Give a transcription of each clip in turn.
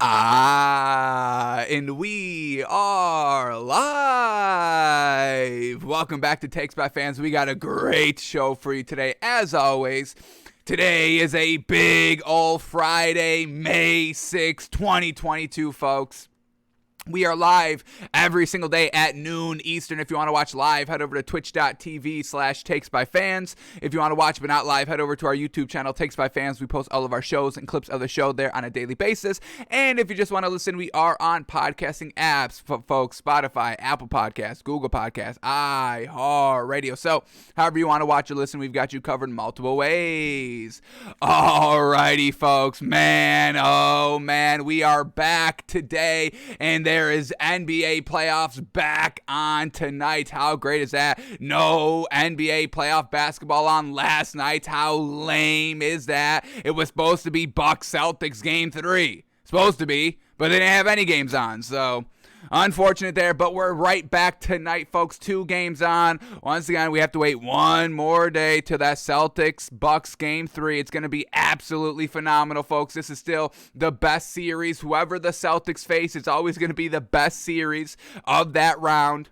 And we are live. Welcome back to Takes by Fans. We got a great show for you today, as always. Today is a big old Friday, May 6, 2022, folks. We are live every single day at noon Eastern. If you want to watch live, head over to twitch.tv/takesbyfans. If you want to watch but not live, head over to our YouTube channel, Takes by Fans. We post all of our shows and clips of the show there on a daily basis. And if you just want to listen, we are on podcasting apps, folks. Spotify, Apple Podcasts, Google Podcasts, iHeartRadio. So however you want to watch or listen, we've got you covered in multiple ways. Alrighty, folks. Man, oh man, we are back today, and there is NBA playoffs back on tonight. How great is that? No NBA playoff basketball on last night. How lame is that? It was supposed to be Bucks Celtics game 3. Supposed to be, but they didn't have any games on, so unfortunate there, but we're right back tonight, folks. 2 games on. Once again, we have to wait one more day to that Celtics-Bucks Game 3. It's going to be absolutely phenomenal, folks. This is still the best series. Whoever the Celtics face, it's always going to be the best series of that round.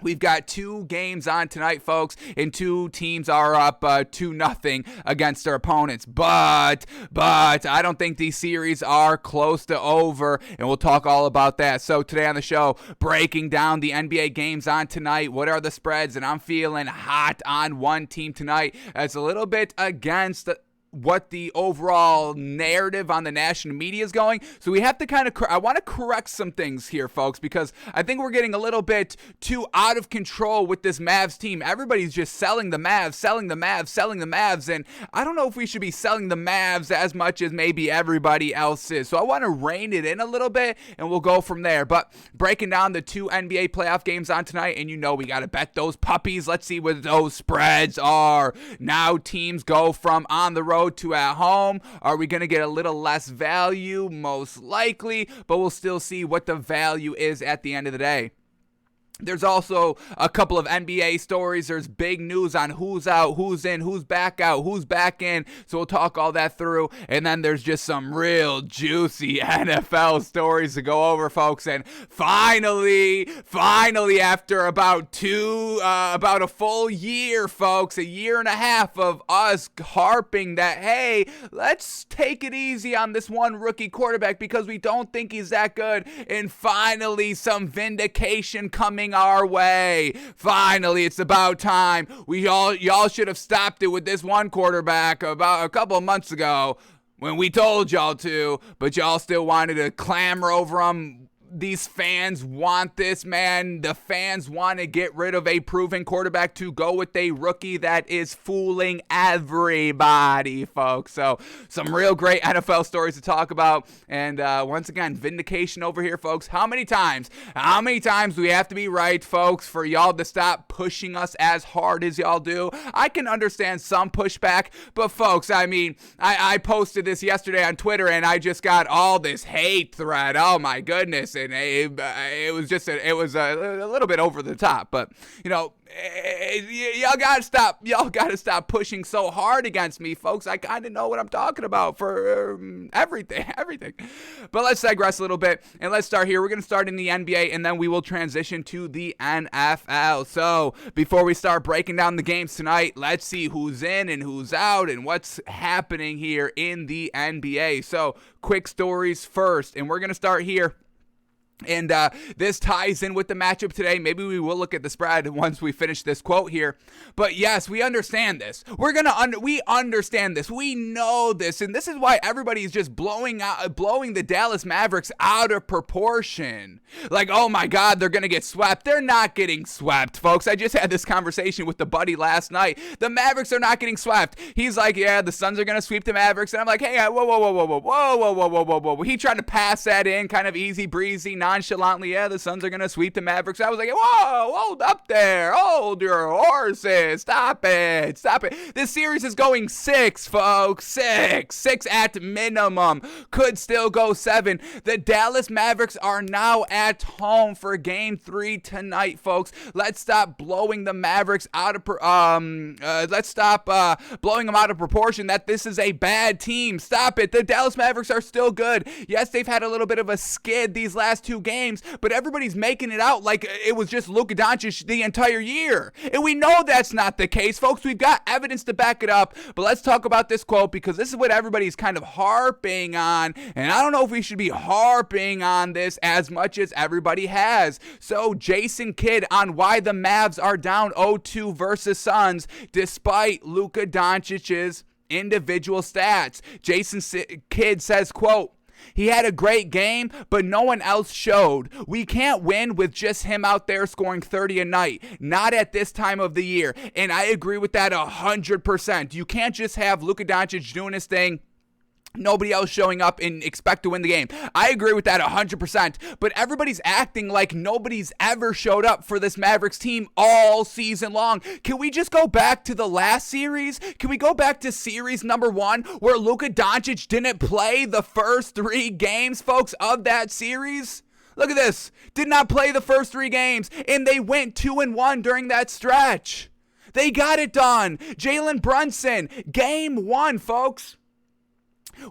We've got 2 games on tonight, folks, and 2 teams are up 2-0 against their opponents. But I don't think these series are close to over, and we'll talk all about that. So today on the show, breaking down the NBA games on tonight. What are the spreads? And I'm feeling hot on one team tonight. It's a little bit against what the overall narrative on the national media is going. So we have to I want to correct some things here, folks, because I think we're getting a little bit too out of control with this Mavs team. Everybody's just selling the Mavs, and I don't know if we should be selling the Mavs as much as maybe everybody else is. So I want to rein it in a little bit, and we'll go from there. But breaking down the 2 NBA playoff games on tonight, and you know we got to bet those puppies. Let's see what those spreads are. Now teams go from on the road to at home. Are we going to get a little less value? Most likely, but we'll still see what the value is at the end of the day. There's also a couple of NBA stories. There's big news on who's out, who's in, who's back out, who's back in. So we'll talk all that through. And then there's just some real juicy NFL stories to go over, folks. And finally, after about a full year, folks, a year and a half of us harping that, hey, let's take it easy on this one rookie quarterback because we don't think he's that good. And finally, some vindication coming our way. Finally, it's about time. Y'all should have stopped it with this one quarterback about a couple of months ago when we told y'all to, but y'all still wanted to clamor over him. These fans want this, man. The fans want to get rid of a proven quarterback to go with a rookie that is fooling everybody, folks. So some real great NFL stories to talk about. And once again, vindication over here, folks. How many times do we have to be right, folks, for y'all to stop pushing us as hard as y'all do? I can understand some pushback, but folks, I mean, I posted this yesterday on Twitter, and I just got all this hate thread. Oh my goodness. And it was just a little bit over the top, but you know, y'all gotta stop pushing so hard against me, folks. I kind of know what I'm talking about for everything. But let's digress a little bit, and let's start here. We're gonna start in the NBA, and then we will transition to the NFL. So before we start breaking down the games tonight, let's see who's in and who's out and what's happening here in the NBA. So quick stories first, and we're gonna start here. And this ties in with the matchup today. Maybe we will look at the spread once we finish this quote here. But yes, we understand this. We understand this. We know this. And this is why everybody's just blowing the Dallas Mavericks out of proportion. Like, oh my God, they're going to get swept. They're not getting swept, folks. I just had this conversation with the buddy last night. The Mavericks are not getting swept. He's like, yeah, the Suns are going to sweep the Mavericks. And I'm like, hey, whoa. He tried to pass that in kind of easy breezy, nonchalantly, yeah, the Suns are going to sweep the Mavericks. I was like, whoa, hold up there. Hold your horses. Stop it. Stop it. This series is going 6, folks. 6 at minimum. Could still go 7. The Dallas Mavericks are now at home for Game 3 tonight, folks. Let's stop blowing the Mavericks out of let's stop blowing them out of proportion that this is a bad team. Stop it. The Dallas Mavericks are still good. Yes, they've had a little bit of a skid these last 2 games, but everybody's making it out like it was just Luka Doncic the entire year. And we know that's not the case, folks. We've got evidence to back it up. But let's talk about this quote, because this is what everybody's kind of harping on. And I don't know if we should be harping on this as much as everybody has. So Jason Kidd on why the Mavs are down 0-2 versus Suns despite Luka Doncic's individual stats. Jason Kidd says, quote, "He had a great game, but no one else showed. We can't win with just him out there scoring 30 a night. Not at this time of the year." And I agree with that 100%. You can't just have Luka Doncic doing his thing, nobody else showing up, and expect to win the game. I agree with that 100%, but everybody's acting like nobody's ever showed up for this Mavericks team all season long. Can we just go back to the last series? Can we go back to series number 1 where Luka Doncic didn't play the first 3 games, folks, of that series? Look at this. Did not play the first 3 games, and they went 2-1 during that stretch. They got it done. Jalen Brunson, game 1, folks.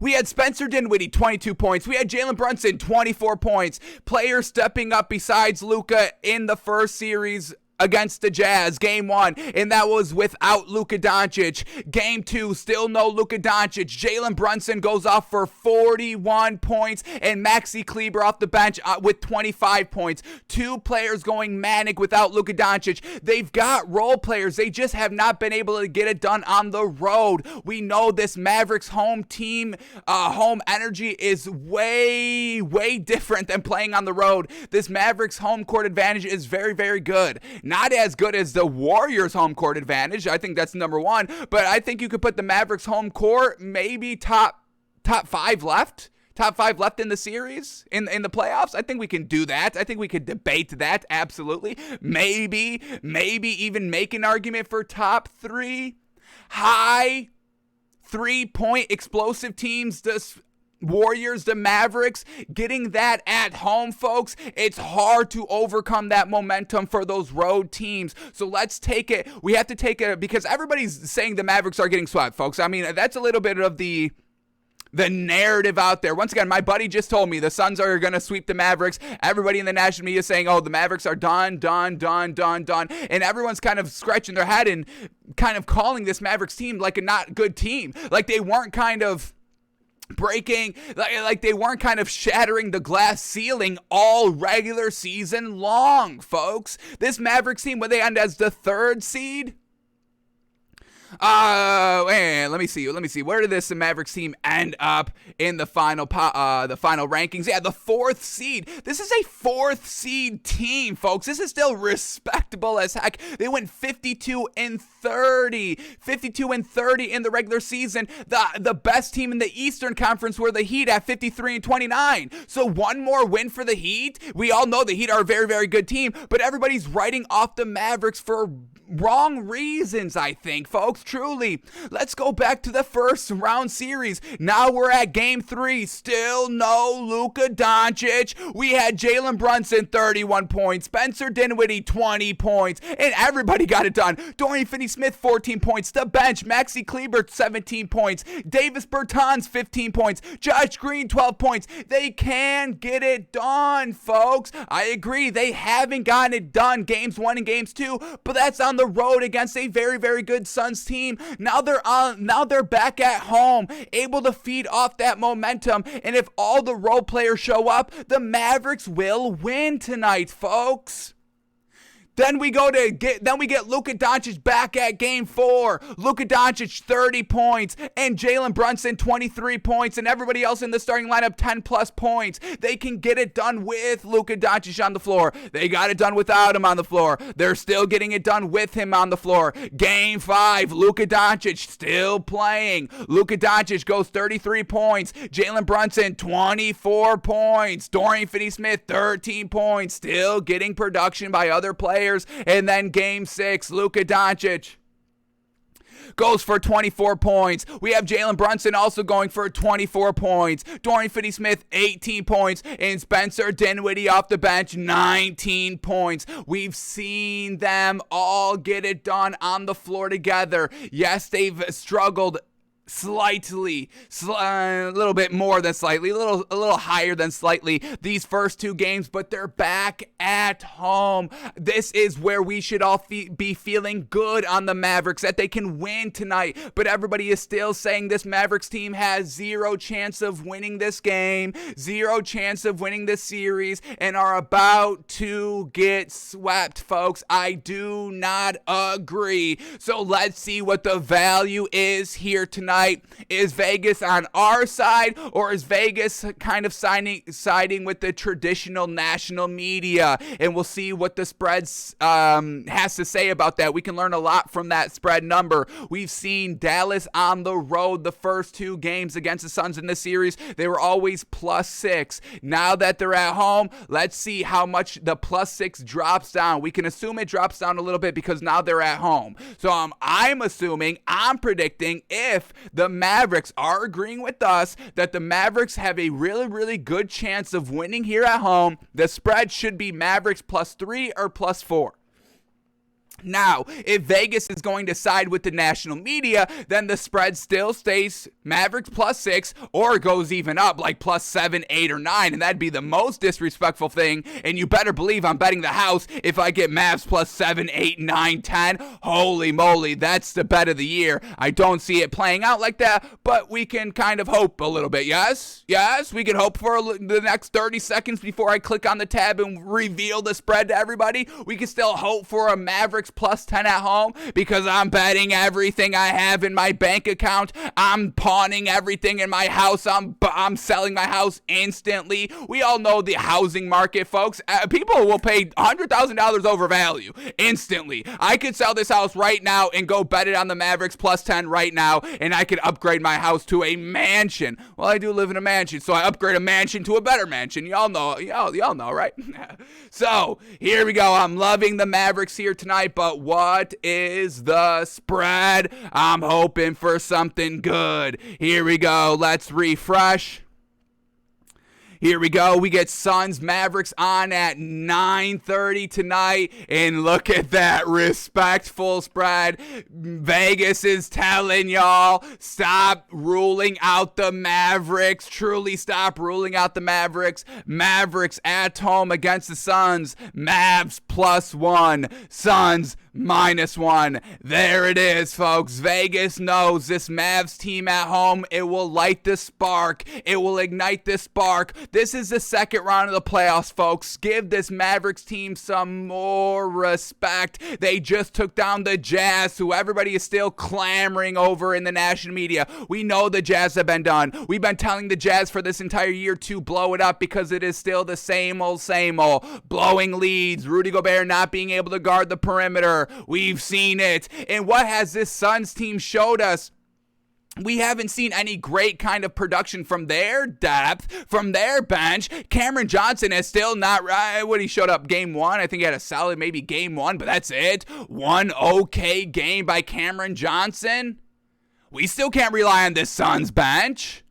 We had Spencer Dinwiddie, 22 points. We had Jalen Brunson, 24 points. Players stepping up besides Luka in the first series against the Jazz, game 1, and that was without Luka Doncic. Game 2, still no Luka Doncic. Jalen Brunson goes off for 41 points, and Maxi Kleber off the bench with 25 points. 2 players going manic without Luka Doncic. They've got role players. They just have not been able to get it done on the road. We know this Mavericks home team, home energy is way, way different than playing on the road. This Mavericks home court advantage is very, very good. Not as good as the Warriors home court advantage. I think that's number 1. But I think you could put the Mavericks home court maybe top 5 left. Top 5 left in the series, in the playoffs. I think we can do that. I think we could debate that, absolutely. Maybe even make an argument for top 3. High 3-point explosive teams. This Warriors, the Mavericks, getting that at home, folks. It's hard to overcome that momentum for those road teams. So let's take it. We have to take it because everybody's saying the Mavericks are getting swept, folks. I mean, that's a little bit of the narrative out there. Once again, my buddy just told me the Suns are going to sweep the Mavericks. Everybody in the national media is saying, oh, the Mavericks are done. And everyone's kind of scratching their head and kind of calling this Mavericks team like a not good team. Like they weren't kind of breaking, like they weren't kind of shattering the glass ceiling all regular season long, folks. This Mavericks team, when they end as the 3rd seed, let me see. Where did this Mavericks team end up in the final rankings? Yeah, the 4th seed. This is a 4th seed team, folks. This is still respectable as heck. They went 52-30 in the regular season. The best team in the Eastern Conference were the Heat at 53-29. So one more win for the Heat. We all know the Heat are a very, very good team, but everybody's writing off the Mavericks for wrong reasons, I think, folks. Truly. Let's go back to the first round series. Now we're at game 3. Still no Luka Doncic. We had Jalen Brunson, 31 points. Spencer Dinwiddie, 20 points. And everybody got it done. Dorian Finney-Smith, 14 points. The bench, Maxi Kleber, 17 points. Davis Bertans, 15 points. Josh Green, 12 points. They can get it done, folks. I agree. They haven't gotten it done games 1 and games 2, but that's on the road against a very, very good Suns team. Now they're back at home, able to feed off that momentum. And if all the role players show up, the Mavericks will win tonight, folks. Then we get Luka Doncic back at game 4. Luka Doncic 30 points and Jalen Brunson 23 points and everybody else in the starting lineup 10 plus points. They can get it done with Luka Doncic on the floor. They got it done without him on the floor. They're still getting it done with him on the floor. Game 5, Luka Doncic still playing. Luka Doncic goes 33 points. Jalen Brunson 24 points. Dorian Finney-Smith 13 points. Still getting production by other players. And then game 6, Luka Doncic goes for 24 points. We have Jalen Brunson also going for 24 points. Dorian Finney-Smith, 18 points. And Spencer Dinwiddie off the bench, 19 points. We've seen them all get it done on the floor together. Yes, they've struggled slightly, a little bit more than slightly, a little higher than slightly these first 2 games, but they're back at home. This is where we should all be feeling good on the Mavericks, that they can win tonight, but everybody is still saying this Mavericks team has 0 chance of winning this game, 0 chance of winning this series, and are about to get swept, folks. I do not agree. So let's see what the value is here tonight. Is Vegas on our side, or is Vegas kind of siding with the traditional national media? And we'll see what the spreads has to say about that. We can learn a lot from that spread number. We've seen Dallas on the road the first 2 games against the Suns in this series. They were always +6. Now that they're at home, let's see how much the +6 drops down. We can assume it drops down a little bit because now they're at home. So I'm predicting, if the Mavericks are agreeing with us that the Mavericks have a really, really good chance of winning here at home, the spread should be Mavericks +3 or +4. Now, if Vegas is going to side with the national media, then the spread still stays Mavericks +6 or goes even up like +7, 8, or 9, and that'd be the most disrespectful thing. And you better believe I'm betting the house if I get Mavs +7, 8, 9, 10. Holy moly, that's the bet of the year. I don't see it playing out like that, but we can kind of hope a little bit. Yes, we can hope for the next 30 seconds before I click on the tab and reveal the spread to everybody. We can still hope for a Mavericks +10 at home, because I'm betting everything I have in my bank account. I'm pawning everything in my house. I'm selling my house instantly. We all know the housing market, folks. People will pay $100,000 over value instantly. I could sell this house right now and go bet it on the Mavericks +10 right now, and I could upgrade my house to a mansion. Well, I do live in a mansion, so I upgrade a mansion to a better mansion. Y'all know, right? So here we go. I'm loving the Mavericks here tonight, but what is the spread? I'm hoping for something good. Here we go. Let's refresh. Here we go. We get Suns Mavericks on at 9:30 tonight. And look at that respectful spread. Vegas is telling y'all, stop ruling out the Mavericks. Truly stop ruling out the Mavericks. Mavericks at home against the Suns. Mavs +1. Suns -1. There it is, folks. Vegas knows this Mavs team at home, it will light the spark. It will ignite the spark. This is the second round of the playoffs, folks. Give this Mavericks team some more respect. They just took down the Jazz, who everybody is still clamoring over in the national media. We know the Jazz have been done. We've been telling the Jazz for this entire year to blow it up, because it is still the same old. Blowing leads, Rudy Gobert not being able to guard the perimeter. We've seen it. And what has this Suns team showed us? We haven't seen any great kind of production from their depth, from their bench. Cameron Johnson is still not right. When he showed up game 1, I think he had a solid maybe game 1, but that's it. One okay game by Cameron Johnson. We still can't rely on this Suns bench.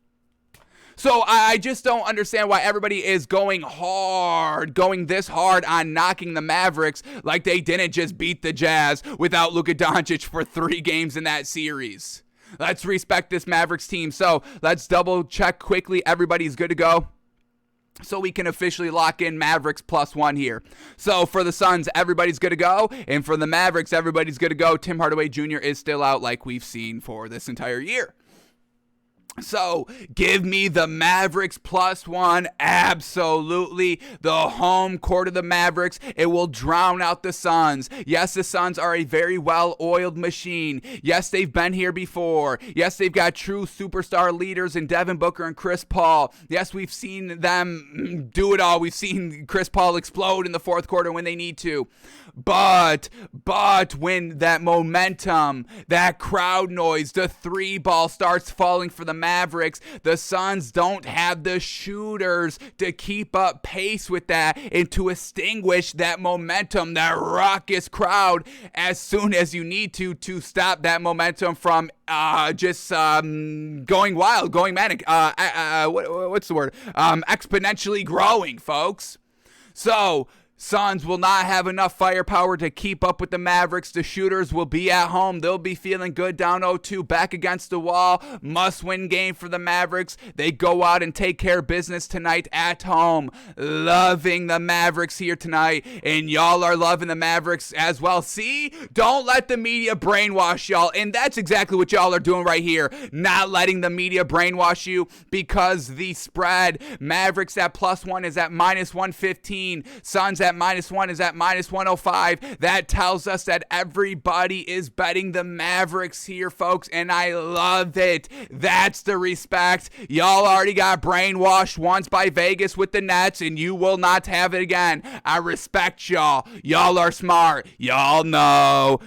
So I just don't understand why everybody is going this hard on knocking the Mavericks, like they didn't just beat the Jazz without Luka Doncic for 3 games in that series. Let's respect this Mavericks team. So let's double check quickly. Everybody's good to go, so we can officially lock in Mavericks +1 here. So for the Suns, everybody's good to go. And for the Mavericks, everybody's good to go. Tim Hardaway Jr. is still out, like we've seen for this entire year. So, give me the Mavericks +1. Absolutely. The home court of the Mavericks. It will drown out the Suns. Yes, the Suns are a very well-oiled machine. Yes, they've been here before. Yes, they've got true superstar leaders in Devin Booker and Chris Paul. Yes, we've seen them do it all. We've seen Chris Paul explode in the fourth quarter when they need to. But when that momentum, that crowd noise, the three ball starts falling for the Mavericks, the Suns don't have the shooters to keep up pace with that and to extinguish that momentum, that raucous crowd as soon as you need to stop that momentum from just going wild, going manic. What's the word? Exponentially growing, folks. So, Suns will not have enough firepower to keep up with the Mavericks. The shooters will be at home. They'll be feeling good down 0-2, back against the wall. Must-win game for the Mavericks. They go out and take care of business tonight at home. Loving the Mavericks here tonight, and y'all are loving the Mavericks as well. See? Don't let the media brainwash y'all, and that's exactly what y'all are doing right here. Not letting the media brainwash you, because the spread, Mavericks at +1 is at -115. Suns at -1 is at -105. That tells us that everybody is betting the Mavericks here, folks, and I love it. That's the respect. Y'all already got brainwashed once by Vegas with the Nets, and you will not have it again. I respect y'all. Y'all are smart. Y'all know.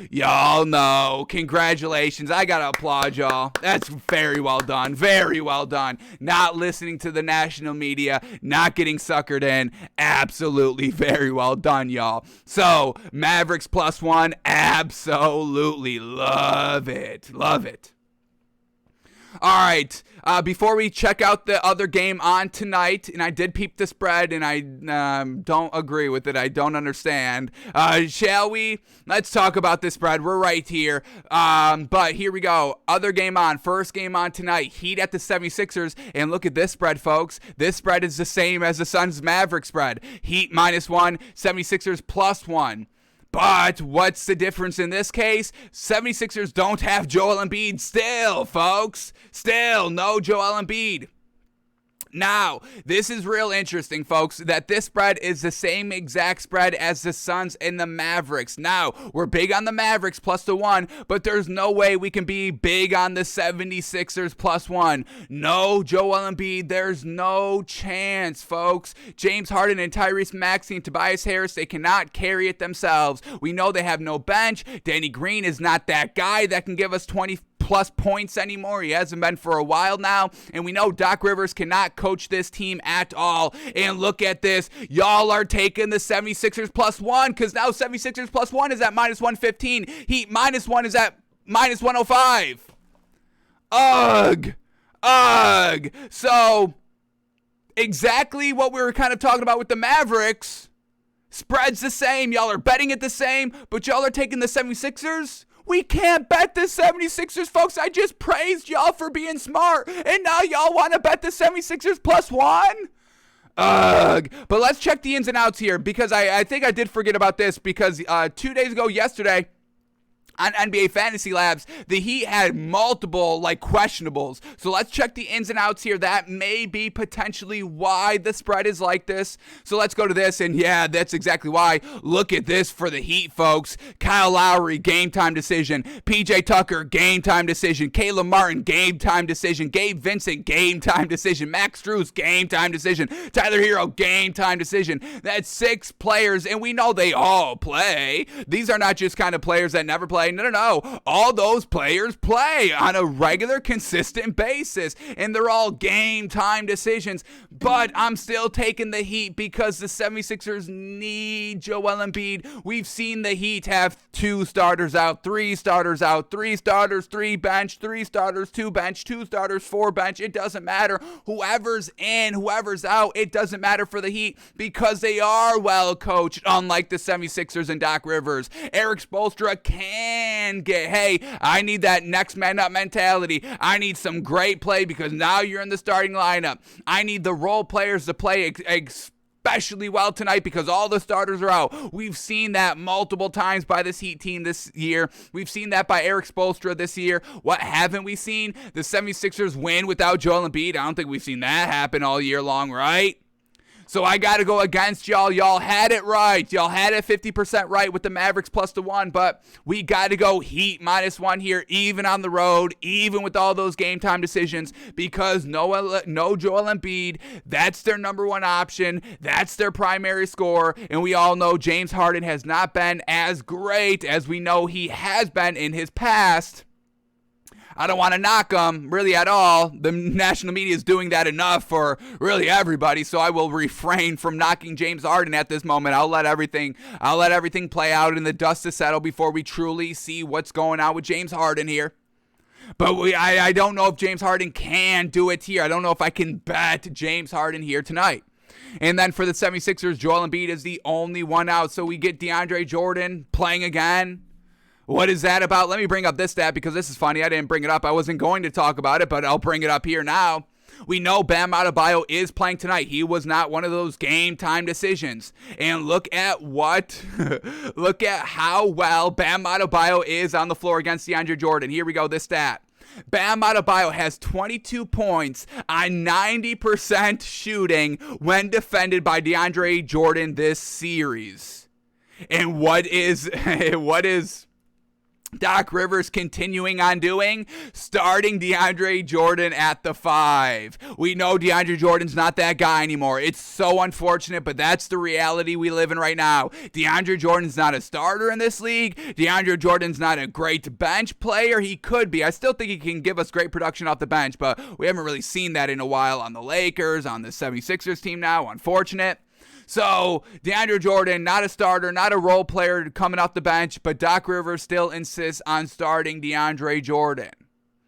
Congratulations. I gotta applaud y'all. That's very well done. Very well done. Not listening to the national media, not getting suckered in. Absolutely very well done, y'all. So, Mavericks +1, absolutely love it. Love it. All right, before we check out the other game on tonight, and I did peep the spread, and I don't agree with it. I don't understand. Shall we? Let's talk about the spread. We're right here. But here we go. Other game on. First game on tonight. Heat at the 76ers. And look at this spread, folks. This spread is the same as the Suns-Mavericks spread. Heat -1, 76ers +1. But what's the difference in this case? 76ers don't have Joel Embiid still, folks. Still, no Joel Embiid. Now, this is real interesting, folks, that this spread is the same exact spread as the Suns and the Mavericks. Now, we're big on the Mavericks +1, but there's no way we can be big on the 76ers +1. No Joel Embiid, there's no chance, folks. James Harden and Tyrese Maxey and Tobias Harris, they cannot carry it themselves. We know they have no bench. Danny Green is not that guy that can give us 20+ points anymore. He hasn't been for a while now, and we know Doc Rivers cannot coach this team at all. And look at this. Y'all are taking the 76ers +1, because now 76ers +1 is at -115. Heat -1 is at -105. Ugh. So, exactly what we were kind of talking about with the Mavericks. Spread's the same. Y'all are betting it the same, but y'all are taking the 76ers? We can't bet the 76ers, folks. I just praised y'all for being smart, and now y'all want to bet the 76ers +1? Ugh. But let's check the ins and outs here, because I think I did forget about this, because 2 days ago yesterday, on NBA Fantasy Labs, the Heat had multiple, questionables. So let's check the ins and outs here. That may be potentially why the spread is like this. So let's go to this, and yeah, that's exactly why. Look at this for the Heat, folks. Kyle Lowry, game time decision. PJ Tucker, game time decision. Caleb Martin, game time decision. Gabe Vincent, game time decision. Max Strus, game time decision. Tyler Hero, game time decision. That's 6 players, and we know they all play. These are not just kind of players that never play. No. All those players play on a regular, consistent basis, and they're all game time decisions. But I'm still taking the Heat because the 76ers need Joel Embiid. We've seen the Heat have 2 starters out, 3 starters out, 3 starters, 3 bench, 3 starters, 2 bench, 2 starters, 4 bench. It doesn't matter. Whoever's in, whoever's out, it doesn't matter for the Heat because they are well coached, unlike the 76ers and Doc Rivers. Eric Spoelstra can get, hey, I need that next man up mentality. I need some great play because now you're in the starting lineup. I need the role players to play especially well tonight because all the starters are out. We've seen that multiple times by this Heat team this year. We've seen that by Eric Spoelstra this year. What haven't we seen? The 76ers win without Joel Embiid. I don't think we've seen that happen all year long, right? So I got to go against y'all. Y'all had it right. Y'all had it 50% right with the Mavericks +1, but we got to go Heat -1 here, even on the road, even with all those game time decisions, because no Joel Embiid. That's their number one option. That's their primary scorer, and we all know James Harden has not been as great as we know he has been in his past. I don't want to knock him really at all. The national media is doing that enough for really everybody, so I will refrain from knocking James Harden at this moment. I'll let everything play out and the dust to settle before we truly see what's going on with James Harden here. But I don't know if James Harden can do it here. I don't know if I can bet James Harden here tonight. And then for the 76ers, Joel Embiid is the only one out, so we get DeAndre Jordan playing again. What is that about? Let me bring up this stat because this is funny. I didn't bring it up. I wasn't going to talk about it, but I'll bring it up here now. We know Bam Adebayo is playing tonight. He was not one of those game time decisions. And look at how well Bam Adebayo is on the floor against DeAndre Jordan. Here we go, this stat. Bam Adebayo has 22 points on 90% shooting when defended by DeAndre Jordan this series. And what is Doc Rivers continuing on doing? Starting DeAndre Jordan at the 5. We know DeAndre Jordan's not that guy anymore. It's so unfortunate, but that's the reality we live in right now. DeAndre Jordan's not a starter in this league. DeAndre Jordan's not a great bench player. He could be. I still think he can give us great production off the bench, but we haven't really seen that in a while on the Lakers, on the 76ers team now. Unfortunate. So, DeAndre Jordan, not a starter, not a role player coming off the bench, but Doc Rivers still insists on starting DeAndre Jordan.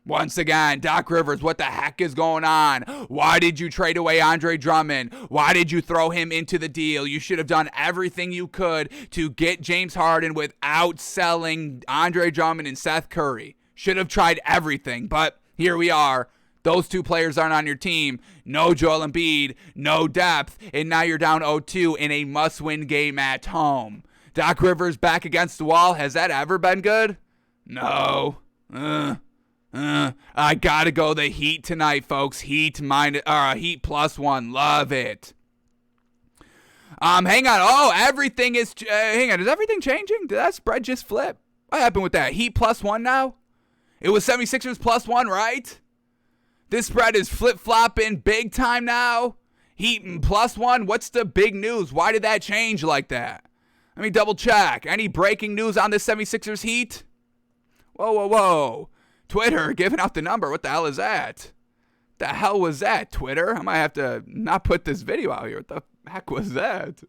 Once again, Doc Rivers, what the heck is going on? Why did you trade away Andre Drummond? Why did you throw him into the deal? You should have done everything you could to get James Harden without selling Andre Drummond and Seth Curry. Should have tried everything, but here we are. Those two players aren't on your team. No Joel Embiid, no depth, and now you're down 0-2 in a must-win game at home. Doc Rivers back against the wall. Has that ever been good? No. I gotta go the Heat tonight, folks. Heat +1. Love it. Hang on. Oh, everything is. Hang on. Is everything changing? Did that spread just flip? What happened with that? Heat +1 now? It was 76ers +1, right? This spread is flip-flopping big time now. Heat +1. What's the big news? Why did that change like that? Let me double check. Any breaking news on this 76ers Heat? Whoa. Twitter giving out the number. What the hell is that? The hell was that, Twitter? I might have to not put this video out here. What the heck was that?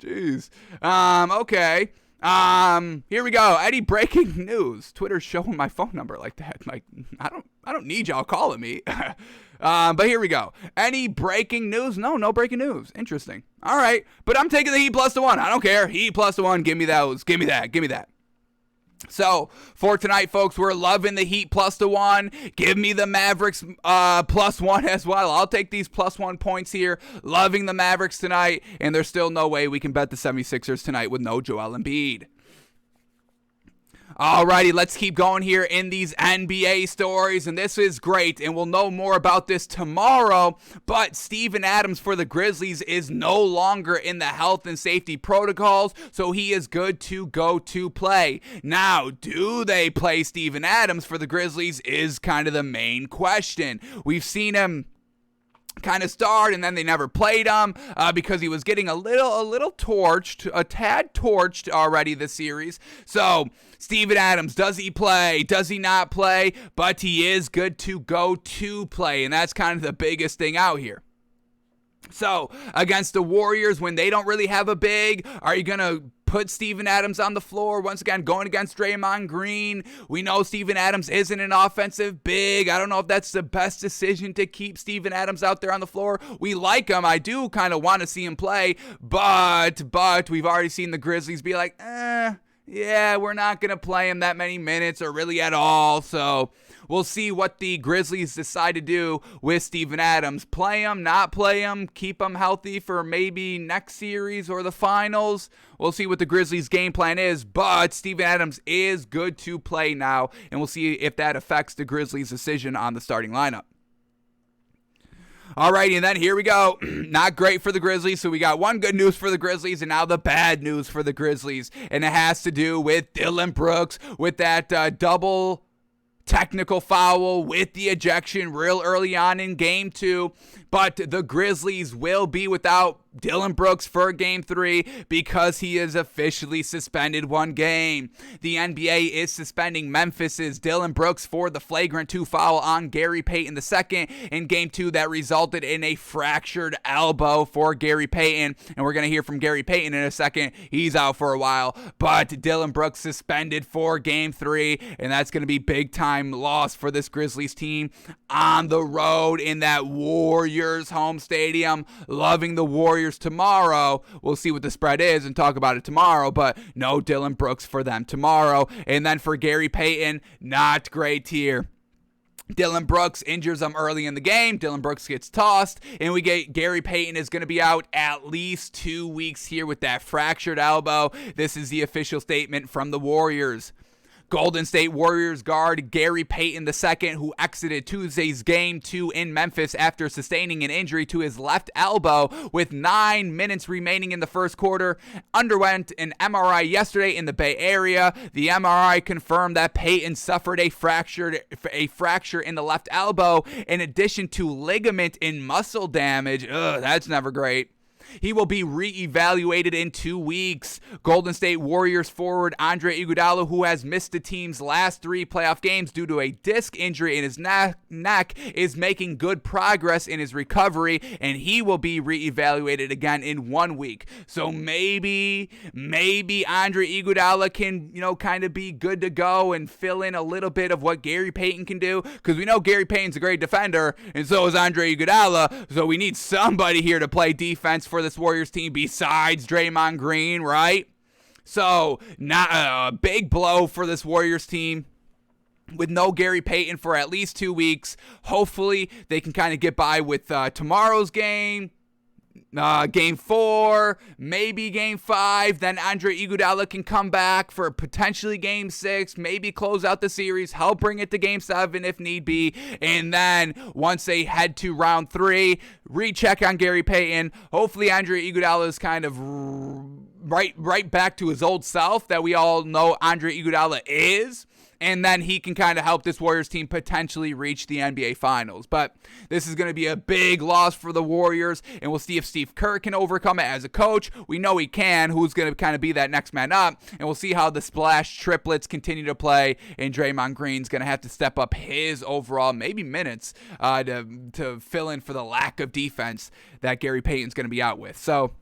Jeez. Okay. Here we go. Any breaking news? Twitter's showing my phone number like that. Like, I don't need y'all calling me. But here we go. Any breaking news? No breaking news. Interesting. All right. But I'm taking the Heat +1. I don't care. Heat +1. Give me those. Give me that. So, for tonight, folks, we're loving the Heat +1. Give me the Mavericks +1 as well. I'll take these +1 points here. Loving the Mavericks tonight, and there's still no way we can bet the 76ers tonight with no Joel Embiid. Alrighty, let's keep going here in these NBA stories, and this is great, and we'll know more about this tomorrow, but Steven Adams for the Grizzlies is no longer in the health and safety protocols, so he is good to go to play. Now, do they play Steven Adams for the Grizzlies is kind of the main question. We've seen him kind of start, and then they never played him because he was getting a tad torched already this series. So Steven Adams, does he play? Does he not play? But he is good to go to play, and that's kind of the biggest thing out here. So against the Warriors, when they don't really have a big, are you going to put Steven Adams on the floor? Once again, going against Draymond Green. We know Steven Adams isn't an offensive big. I don't know if that's the best decision to keep Steven Adams out there on the floor. We like him. I do kind of want to see him play, but we've already seen the Grizzlies be like, yeah, we're not going to play him that many minutes or really at all. So We'll see what the Grizzlies decide to do with Steven Adams. Play him, not play him, keep him healthy for maybe next series or the finals. We'll see what the Grizzlies' game plan is, but Steven Adams is good to play now, and we'll see if that affects the Grizzlies' decision on the starting lineup. Alrighty, and then here we go. Not great for the Grizzlies, so we got one good news for the Grizzlies, and now the bad news for the Grizzlies, and it has to do with Dillon Brooks with that double technical foul with the ejection real early on in Game 2, but the Grizzlies will be without Dillon Brooks for Game 3 because he is officially suspended 1 game. The NBA is suspending Memphis's Dillon Brooks for the flagrant 2 foul on Gary Payton II in Game 2 that resulted in a fractured elbow for Gary Payton, and we're going to hear from Gary Payton in a second. He's out for a while, but Dillon Brooks suspended for Game 3, and that's going to be big time loss for this Grizzlies team on the road in that Warriors home stadium. Loving the Warriors tomorrow. We'll see what the spread is and talk about it tomorrow, but no Dillon Brooks for them tomorrow. And then for Gary Payton, not great here. Dillon Brooks injures him early in the game. Dillon Brooks gets tossed, and we get Gary Payton is going to be out at least 2 weeks here with that fractured elbow. This is the official statement from the Warriors. Golden State Warriors guard Gary Payton II, who exited Tuesday's Game 2 in Memphis after sustaining an injury to his left elbow with 9 minutes remaining in the first quarter, underwent an MRI yesterday in the Bay Area. The MRI confirmed that Payton suffered a fracture in the left elbow in addition to ligament and muscle damage. Ugh, that's never great. He will be re-evaluated in 2 weeks. Golden State Warriors forward Andre Iguodala, who has missed the team's last 3 playoff games due to a disc injury in his neck, is making good progress in his recovery, and he will be re-evaluated again in 1 week. So maybe Andre Iguodala can, kind of be good to go and fill in a little bit of what Gary Payton can do, because we know Gary Payton's a great defender, and so is Andre Iguodala, so we need somebody here to play defense for this Warriors team besides Draymond Green, right? So, not a big blow for this Warriors team with no Gary Payton for at least 2 weeks. Hopefully, they can kind of get by with tomorrow's game. Game 4, maybe Game 5, then Andre Iguodala can come back for potentially Game 6, maybe close out the series, help bring it to Game 7 if need be, and then once they head to round 3, recheck on Gary Payton. Hopefully Andre Iguodala is kind of right back to his old self that we all know Andre Iguodala is. And then he can kind of help this Warriors team potentially reach the NBA Finals. But this is going to be a big loss for the Warriors, and we'll see if Steve Kerr can overcome it as a coach. We know he can. Who's going to kind of be that next man up? And we'll see how the Splash triplets continue to play, and Draymond Green's going to have to step up his overall, maybe minutes, to fill in for the lack of defense that Gary Payton's going to be out with. So,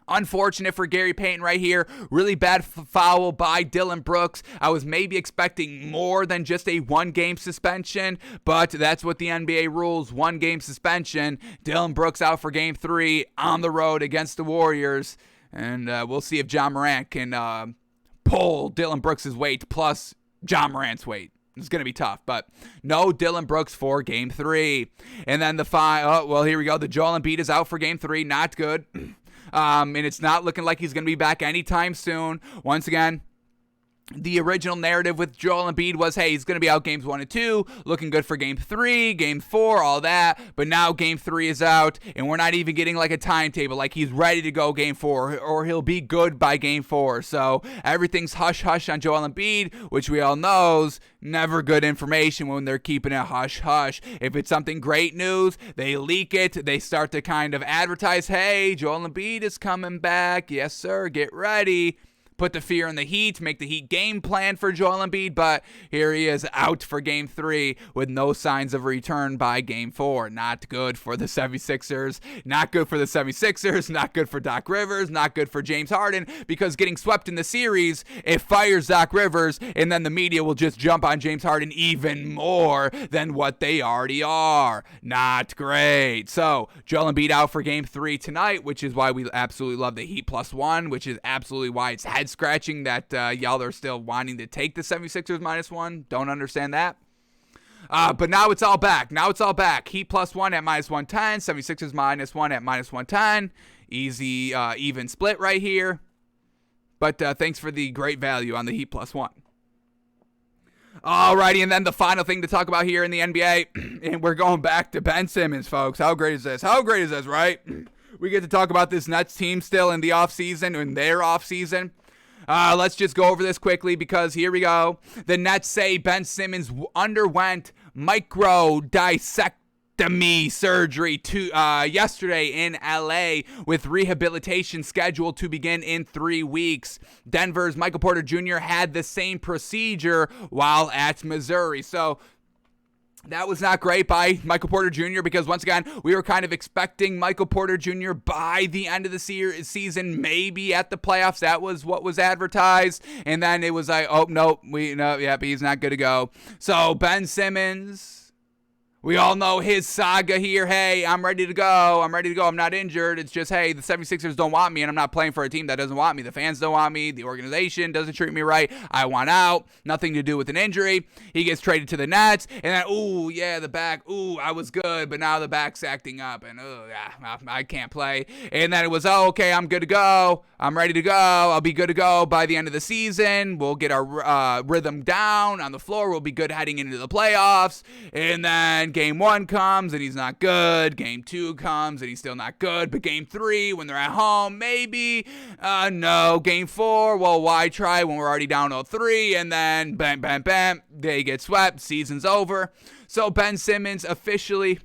unfortunate for Gary Payton right here. Really bad foul by Dillon Brooks. I was maybe expecting more than just a 1-game suspension, but that's what the NBA rules, 1-game suspension. Dillon Brooks out for Game 3 on the road against the Warriors, and we'll see if John Morant can pull Dillon Brooks' weight plus John Morant's weight. It's going to be tough, but no Dillon Brooks for Game 3. And then here we go. The Joel Embiid is out for Game 3. Not good. And it's not looking like he's going to be back anytime soon. Once again, the original narrative with Joel Embiid was, hey, he's going to be out games 1 and 2, looking good for Game 3, Game 4, all that. But now Game 3 is out, and we're not even getting like a timetable, like he's ready to go Game 4, or he'll be good by Game 4. So everything's hush-hush on Joel Embiid, which we all knows never good information when they're keeping it hush-hush. If it's something great news, they leak it. They start to kind of advertise, hey, Joel Embiid is coming back. Yes, sir, get ready. Put the fear in the Heat, make the Heat game plan for Joel Embiid, but here he is out for Game 3 with no signs of return by Game 4. Not good for the 76ers, not good for the 76ers, not good for Doc Rivers, not good for James Harden, because getting swept in the series, it fires Doc Rivers, and then the media will just jump on James Harden even more than what they already are. Not great. So, Joel Embiid out for Game 3 tonight, which is why we absolutely love the Heat +1, which is absolutely why it's head scratching that y'all are still wanting to take the 76ers -1. Don't understand that. But now it's all back. Heat +1 at -110. 76ers -1 at -110. Easy, even split right here. But thanks for the great value on the Heat +1. Alrighty, and then the final thing to talk about here in the NBA, and we're going back to Ben Simmons, folks. How great is this? Right? We get to talk about this Nets team still in the offseason, in their offseason. Let's just go over this quickly because here we go. The Nets say Ben Simmons underwent microdissectomy surgery yesterday in LA with rehabilitation scheduled to begin in 3 weeks. Denver's Michael Porter Jr. had the same procedure while at Missouri. So that was not great by Michael Porter Jr. because, once again, we were kind of expecting Michael Porter Jr. by the end of the season, maybe at the playoffs. That was what was advertised. And then it was like, oh, no, he's not good to go. So Ben Simmons, we all know his saga here. Hey, I'm ready to go. I'm not injured. It's just, hey, the 76ers don't want me, and I'm not playing for a team that doesn't want me. The fans don't want me. The organization doesn't treat me right. I want out. Nothing to do with an injury. He gets traded to the Nets, and then, the back. I was good, but now the back's acting up, and, I can't play. And then it was, okay, I'm good to go. I'm ready to go. I'll be good to go by the end of the season. We'll get our rhythm down on the floor. We'll be good heading into the playoffs. And then Game 1 comes and he's not good. Game 2 comes and he's still not good. But Game 3, when they're at home, maybe. No. Game 4, well, why try when we're already down 0-3? And then bam, bam, bam, they get swept. Season's over. So Ben Simmons officially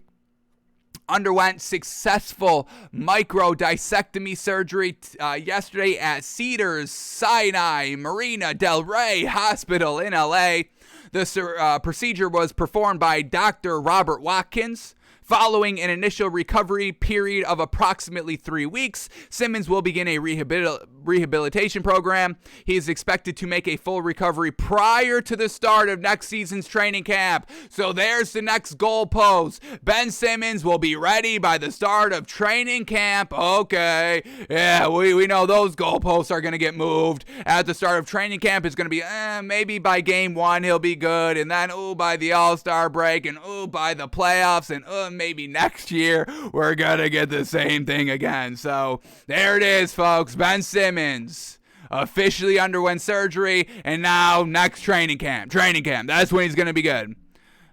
underwent successful microdissectomy surgery yesterday at Cedars-Sinai Marina Del Rey Hospital in LA. The procedure was performed by Dr. Robert Watkins. Following an initial recovery period of approximately 3 weeks, Simmons will begin a rehabilitation program. He is expected to make a full recovery prior to the start of next season's training camp. So there's the next goalpost. Ben Simmons will be ready by the start of training camp. Okay, yeah, we know those goalposts are going to get moved. At the start of training camp, it's going to be maybe by Game 1 he'll be good, and then by the All-Star break, and by the playoffs, and maybe next year we're gonna get the same thing again. So there it is, folks. Ben Simmons officially underwent surgery, and now next training camp, that's when he's gonna be good.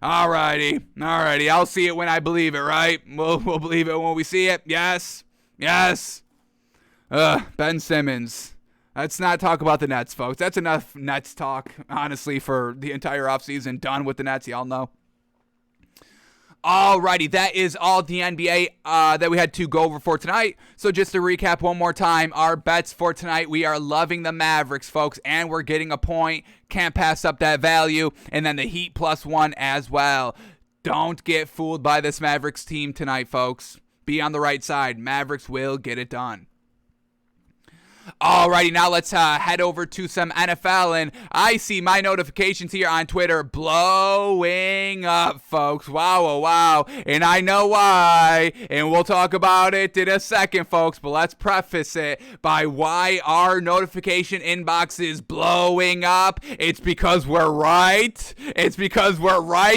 Alrighty, I'll see it when I believe it, right? We'll believe it when we see it. Yes. Ben Simmons. Let's not talk about the Nets, folks. That's enough Nets talk, honestly, for the entire offseason. Done with the Nets, y'all know. Alrighty, that is all the NBA that we had to go over for tonight. So just to recap one more time, our bets for tonight, we are loving the Mavericks, folks, and we're getting a point. Can't pass up that value. And then the Heat +1 as well. Don't get fooled by this Mavericks team tonight, folks. Be on the right side. Mavericks will get it done. Alrighty, now let's head over to some NFL, and I see my notifications here on Twitter blowing up, folks. Wow, and I know why, and we'll talk about it in a second, folks, but let's preface it by why our notification inbox is blowing up. It's because we're right,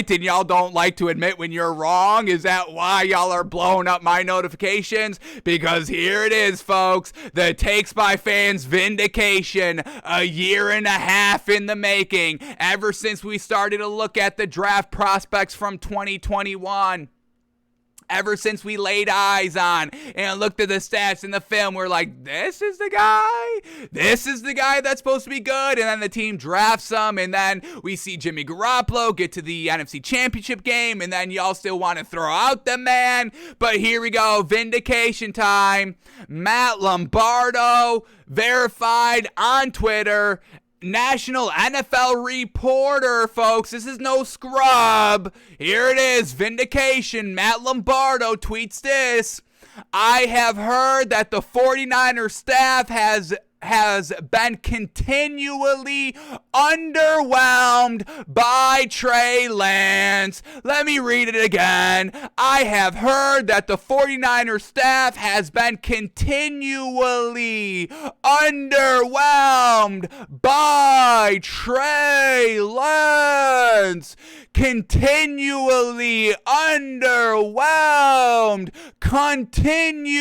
and y'all don't like to admit when you're wrong. Is that why y'all are blowing up my notifications? Because here it is, folks, the Takes by Fans Vindication, a year and a half in the making, ever since we started to look at the draft prospects from 2021. Ever since we laid eyes on and looked at the stats in the film, we're like, this is the guy that's supposed to be good. And then the team drafts him, and then we see Jimmy Garoppolo get to the NFC Championship game, and then y'all still want to throw out the man. But here we go, vindication time. Matt Lombardo, verified on Twitter, national NFL reporter, folks. This is no scrub. Here it is, vindication. Matt Lombardo tweets this: I have heard that the 49ers staff has been continually underwhelmed by Trey Lance. Let me read it again. I have heard that the 49ers staff has been continually underwhelmed by Trey Lance. continually underwhelmed, continually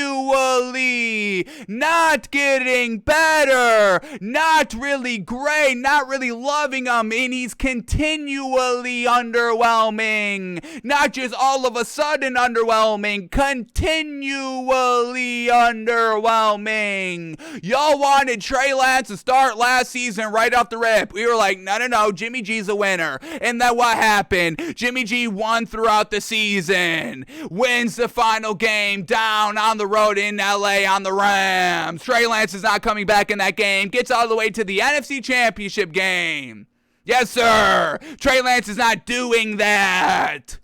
not getting better, not really great, not really loving him, and he's continually underwhelming, not just all of a sudden underwhelming, continually underwhelming. Y'all wanted Trey Lance to start last season right off the rip. We were like, no, Jimmy G's a winner. And then what happened? Jimmy G won throughout the season, wins the final game down on the road in LA on the Rams. Trey Lance is not coming back in that game, gets all the way to the NFC Championship game. Yes, sir. Trey Lance is not doing that.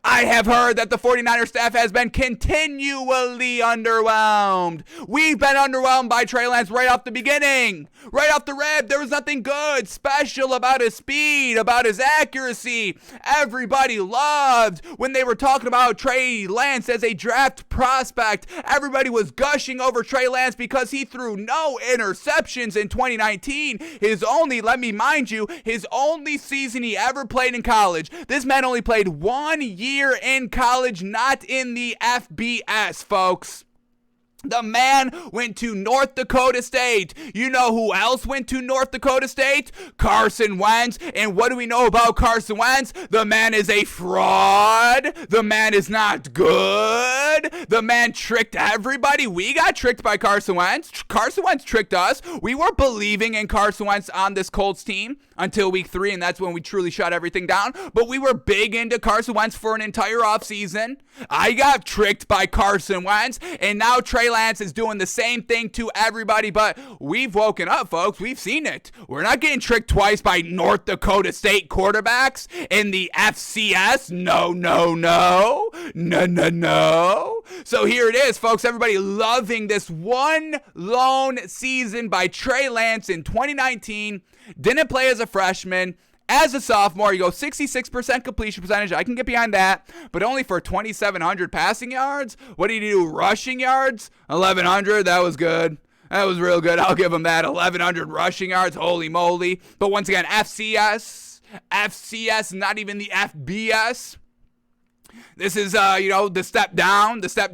I have heard that the 49ers staff has been continually underwhelmed. We've been underwhelmed by Trey Lance right off the beginning. Right off the rip, there was nothing good, special about his speed, about his accuracy. Everybody loved when they were talking about Trey Lance as a draft prospect. Everybody was gushing over Trey Lance because he threw no interceptions in 2019. His only season he ever played in college. This man only played 1 year in college, not in the FBS, folks. The man went to North Dakota State. You know who else went to North Dakota State? Carson Wentz. And what do we know about Carson Wentz? The man is a fraud. The man is not good. The man tricked everybody. We got tricked by Carson Wentz. Carson Wentz tricked us. We were believing in Carson Wentz on this Colts team until week 3, and that's when we truly shut everything down. But we were big into Carson Wentz for an entire offseason. I got tricked by Carson Wentz, and now Trey Lance is doing the same thing to everybody, but we've woken up, folks. We've seen it. We're not getting tricked twice by North Dakota State quarterbacks in the FCS. No. So here it is, folks. Everybody loving this one lone season by Trey Lance in 2019. Didn't play as a freshman. As a sophomore, you go 66% completion percentage. I can get behind that, but only for 2,700 passing yards. What did he do? Rushing yards? 1,100. That was good. That was real good. I'll give him that. 1,100 rushing yards. Holy moly. But once again, FCS, not even the FBS. This is, the step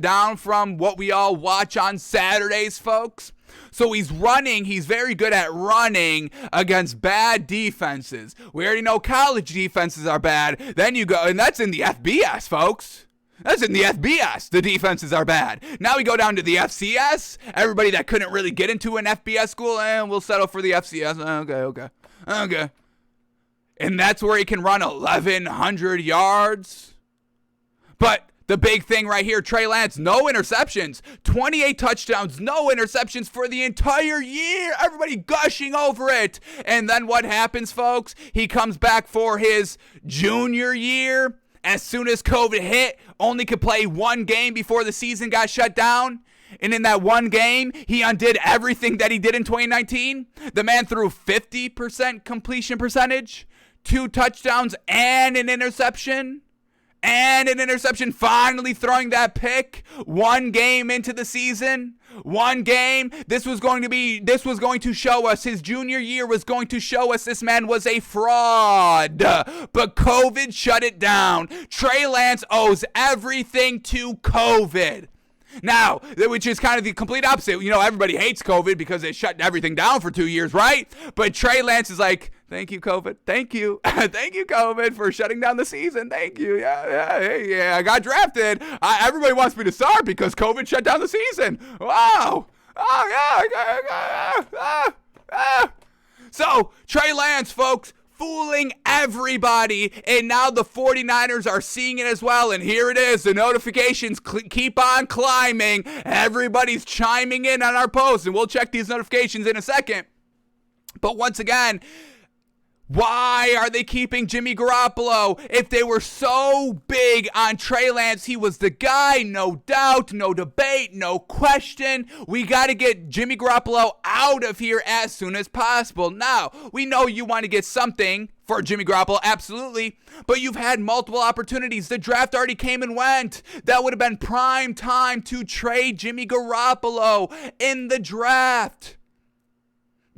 down from what we all watch on Saturdays, folks. So he's very good at running against bad defenses. We already know college defenses are bad. Then you go, and that's in the FBS, folks. That's in the FBS. The defenses are bad. Now we go down to the FCS. Everybody that couldn't really get into an FBS school, and we'll settle for the FCS. Okay. And that's where he can run 1,100 yards. But the big thing right here, Trey Lance, no interceptions, 28 touchdowns, no interceptions for the entire year. Everybody gushing over it. And then what happens, folks? He comes back for his junior year. As soon as COVID hit, only could play one game before the season got shut down. And in that one game, he undid everything that he did in 2019. The man threw 50% completion percentage, 2 touchdowns, and an interception. Finally throwing that pick 1 game into the season. 1 game. This was going to show us, his junior year was going to show us this man was a fraud. But COVID shut it down. Trey Lance owes everything to COVID. Now, which is kind of the complete opposite. You know, everybody hates COVID because it shut everything down for 2 years, right? But Trey Lance is like, thank you, COVID. Thank you. Thank you, COVID, for shutting down the season. Thank you. Yeah, I got drafted. Everybody wants me to start because COVID shut down the season. Wow. Oh, yeah. So, Trey Lance, folks, fooling everybody, and now the 49ers are seeing it as well, and here it is. The notifications keep on climbing. Everybody's chiming in on our posts, and we'll check these notifications in a second. But once again, why are they keeping Jimmy Garoppolo? If they were so big on Trey Lance, he was the guy, no doubt, no debate, no question. We got to get Jimmy Garoppolo out of here as soon as possible. Now, we know you want to get something for Jimmy Garoppolo, absolutely, but you've had multiple opportunities. The draft already came and went. That would have been prime time to trade Jimmy Garoppolo in the draft.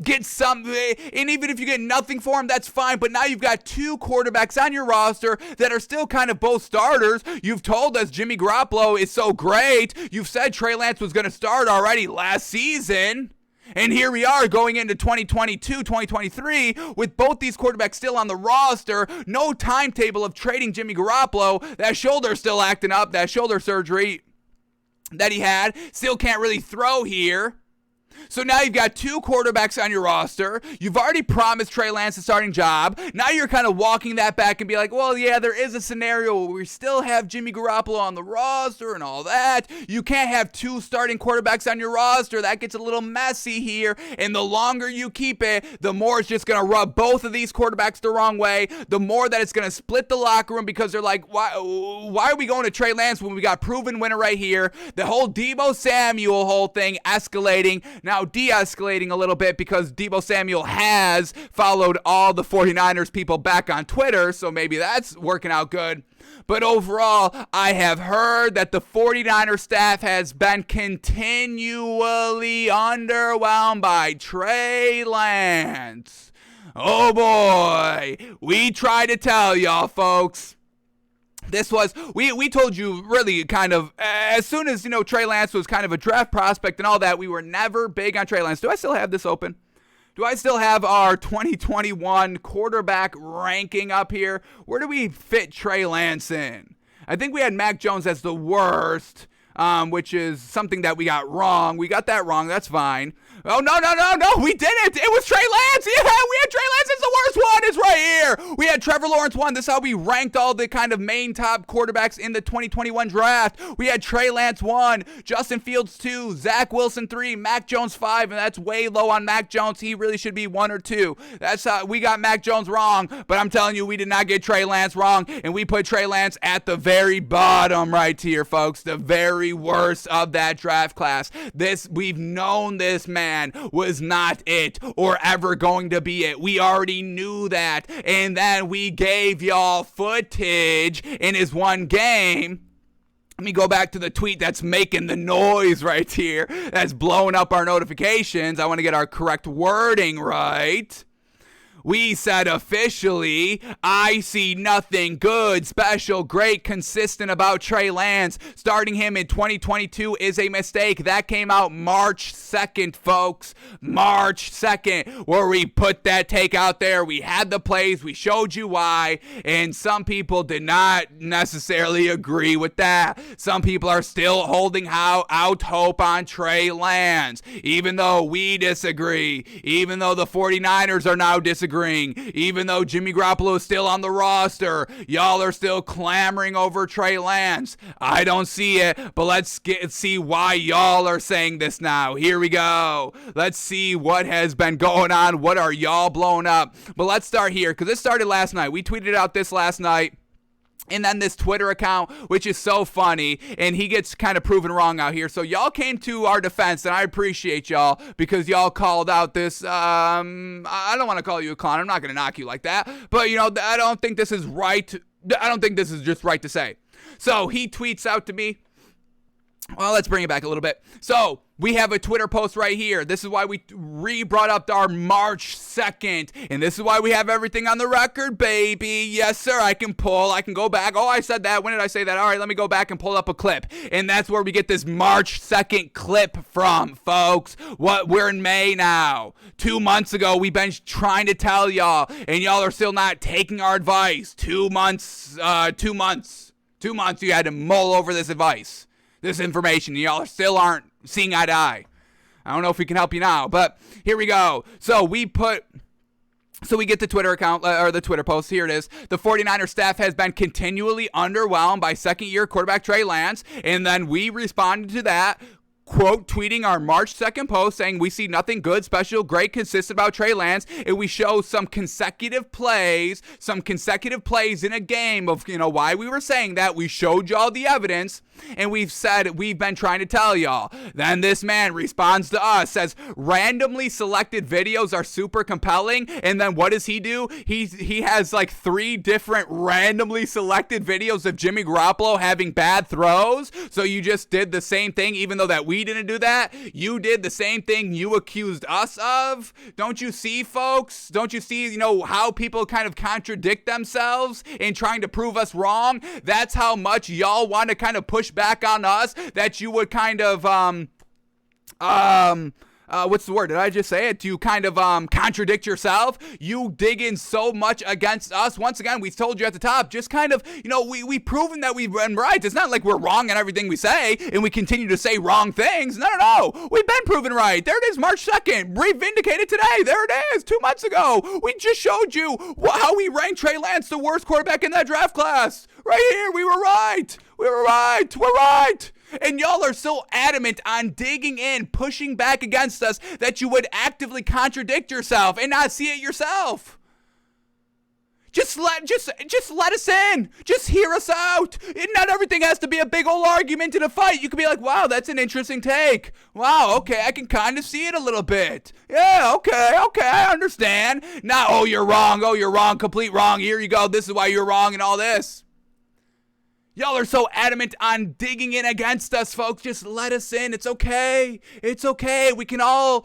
get something, and even if you get nothing for him, that's fine. But now you've got two quarterbacks on your roster that are still kind of both starters. You've told us Jimmy Garoppolo is so great. You've said Trey Lance was going to start already last season. And here we are going into 2022, 2023 with both these quarterbacks still on the roster. No timetable of trading Jimmy Garoppolo. That shoulder's still acting up. That shoulder surgery that he had still can't really throw here. So now you've got two quarterbacks on your roster. You've already promised Trey Lance a starting job. Now you're kind of walking that back and be like, well, yeah, there is a scenario where we still have Jimmy Garoppolo on the roster and all that. You can't have two starting quarterbacks on your roster. That gets a little messy here. And the longer you keep it, the more it's just going to rub both of these quarterbacks the wrong way. The more that it's going to split the locker room because they're like, why are we going to Trey Lance when we got proven winner right here? The whole Deebo Samuel whole thing escalating. Now de-escalating a little bit because Deebo Samuel has followed all the 49ers people back on Twitter, so maybe that's working out good. But overall, I have heard that the 49er staff has been continually underwhelmed by Trey Lance. Oh boy, we tried to tell y'all folks. This was, we told you really kind of, as soon as, Trey Lance was kind of a draft prospect and all that, we were never big on Trey Lance. Do I still have this open? Do I still have our 2021 quarterback ranking up here? Where do we fit Trey Lance in? I think we had Mac Jones as the worst, which is something that we got wrong. We got that wrong. That's fine. Oh, no, we didn't. It was Trey Lance. Yeah, we had Trey Lance as the worst one. It's right here. We had Trevor Lawrence 1. This is how we ranked all the kind of main top quarterbacks in the 2021 draft. We had Trey Lance 1, Justin Fields 2, Zach Wilson 3, Mac Jones 5, and that's way low on Mac Jones. He really should be 1 or 2. That's how we got Mac Jones wrong, but I'm telling you, we did not get Trey Lance wrong, and we put Trey Lance at the very bottom right here, folks, the very worst of that draft class. We've known this man was not it or ever going to be it. We already knew that, and then we gave y'all footage in his one game. Let me go back to the tweet that's making the noise right here, that's blowing up our notifications. I want to get our correct wording right. We said officially, I see nothing good, special, great, consistent about Trey Lance. Starting him in 2022 is a mistake. That came out March 2nd, folks. March 2nd, where we put that take out there. We had the plays. We showed you why. And some people did not necessarily agree with that. Some people are still holding out hope on Trey Lance, even though we disagree, even though the 49ers are now disagreeing. Even though Jimmy Garoppolo is still on the roster, y'all are still clamoring over Trey Lance. I don't see it, but let's see why y'all are saying this now. Here we go. Let's see what has been going on. What are y'all blowing up? But let's start here, because it started last night. We tweeted out this last night. And then this Twitter account, which is so funny, and he gets kind of proven wrong out here. So y'all came to our defense, and I appreciate y'all because y'all called out this, I don't want to call you a clown. I'm not going to knock you like that. But, I don't think this is right. I don't think this is just right to say. So he tweets out to me. Well, let's bring it back a little bit. So we have a Twitter post right here. This is why we brought up our March 2nd. And this is why we have everything on the record, baby. Yes, sir. I can go back. Oh, I said that. When did I say that? All right, let me go back and pull up a clip. And that's where we get this March 2nd clip from, folks. We're in May now. 2 months ago, we've been trying to tell y'all, and y'all are still not taking our advice. 2 months. 2 months you had to mull over this advice. This information, y'all still aren't seeing eye to eye. I don't know if we can help you now, but here we go. So we get the Twitter account, or the Twitter post. Here it is. The 49er staff has been continually underwhelmed by second-year quarterback Trey Lance, and then we responded to that, quote, tweeting our March 2nd post saying we see nothing good, special, great, consistent about Trey Lance, and we show some consecutive plays in a game of, why we were saying that. We showed y'all the evidence, and we've been trying to tell y'all. Then this man responds to us, says randomly selected videos are super compelling, and then what does he do? He has like 3 different randomly selected videos of Jimmy Garoppolo having bad throws. So you just did the same thing, even though that we we didn't do that, you did the same thing you accused us of. Don't you see, folks? Don't you see, how people kind of contradict themselves in trying to prove us wrong? That's how much y'all want to kind of push back on us, that you would kind of, what's the word? Did I just say it? Do you kind of contradict yourself? You dig in so much against us. Once again, we told you at the top, just kind of, we've proven that we've been right. It's not like we're wrong in everything we say and we continue to say wrong things. No. We've been proven right. There it is, March 2nd. Vindicated today. There it is, 2 months ago. We just showed you how we ranked Trey Lance the worst quarterback in that draft class. Right here, we were right. We're right. And y'all are so adamant on digging in, pushing back against us, that you would actively contradict yourself and not see it yourself. Just let us in. Just hear us out. Not everything has to be a big old argument in a fight. You could be like, wow, that's an interesting take. Wow, okay, I can kind of see it a little bit. Yeah, okay, I understand. Now, oh, you're wrong, complete wrong. Here you go. This is why you're wrong and all this. Y'all are so adamant on digging in against us, folks. Just let us in. It's okay. We can all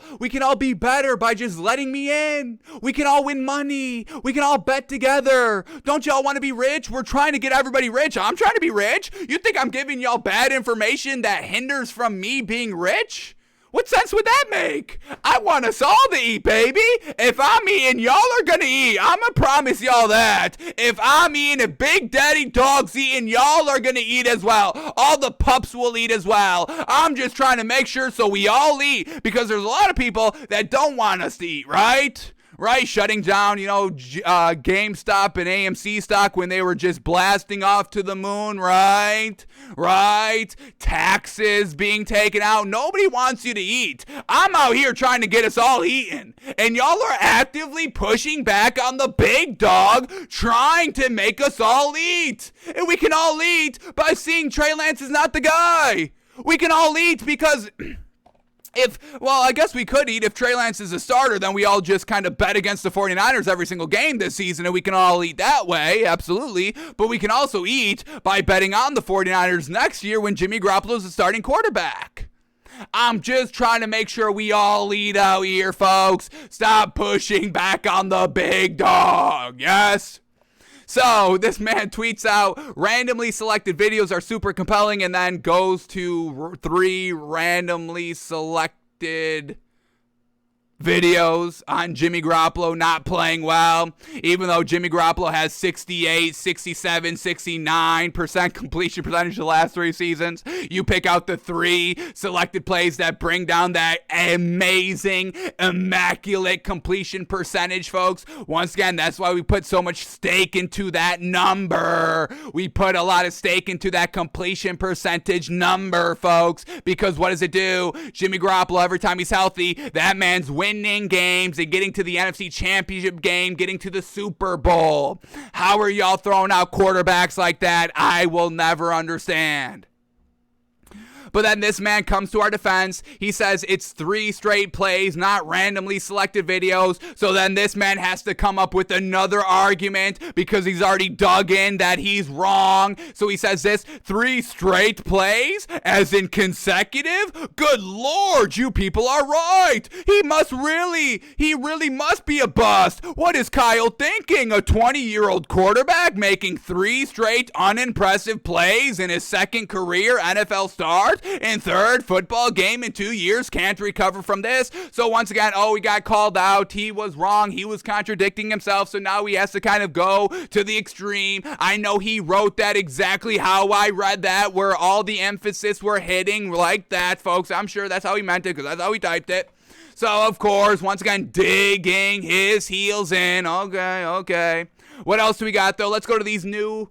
be better by just letting me in. We can all win money. We can all bet together. Don't y'all want to be rich? We're trying to get everybody rich. I'm trying to be rich. You think I'm giving y'all bad information that hinders from me being rich? What sense would that make? I want us all to eat, baby. If I'm eating, y'all are gonna eat. I'ma promise y'all that. If I'm eating, if Big Daddy Dog's eating, y'all are gonna eat as well. All the pups will eat as well. I'm just trying to make sure so we all eat, because there's a lot of people that don't want us to eat, right? Right, shutting down, GameStop and AMC stock when they were just blasting off to the moon, right? Taxes being taken out. Nobody wants you to eat. I'm out here trying to get us all eating, and y'all are actively pushing back on the big dog, trying to make us all eat. And we can all eat by seeing Trey Lance is not the guy. We can all eat because... I guess we could eat if Trey Lance is a starter, then we all just kind of bet against the 49ers every single game this season, and we can all eat that way, absolutely. But we can also eat by betting on the 49ers next year when Jimmy Garoppolo is the starting quarterback. I'm just trying to make sure we all eat out here, folks. Stop pushing back on the big dog, yes? So this man tweets out, randomly selected videos are super compelling, and then goes to 3 randomly selected videos on Jimmy Garoppolo not playing well, even though Jimmy Garoppolo has 68, 67, 69% completion percentage the last 3 seasons. You pick out the 3 selected plays that bring down that amazing, immaculate completion percentage, folks. Once again, that's why we put so much stake into that number. We put a lot of stake into that completion percentage number, folks, because what does it do? Jimmy Garoppolo, every time he's healthy, that man's winning games and getting to the NFC Championship game, getting to the Super Bowl. How are y'all throwing out quarterbacks like that? I will never understand. But then this man comes to our defense. He says it's 3 straight plays, not randomly selected videos. So then this man has to come up with another argument because he's already dug in that he's wrong. So he says this, 3 straight plays, as in consecutive? Good Lord, you people are right. He really must be a bust. What is Kyle thinking? A 20-year-old quarterback making 3 straight unimpressive plays in his second career NFL start? In 3rd football game in 2 years, can't recover from this. So once again, he got called out. He was wrong. He was contradicting himself. So now he has to kind of go to the extreme. I know he wrote that exactly how I read that, where all the emphasis were hitting like that, folks. I'm sure that's how he meant it because that's how he typed it. So, of course, once again, digging his heels in. Okay. What else do we got, though? Let's go to these new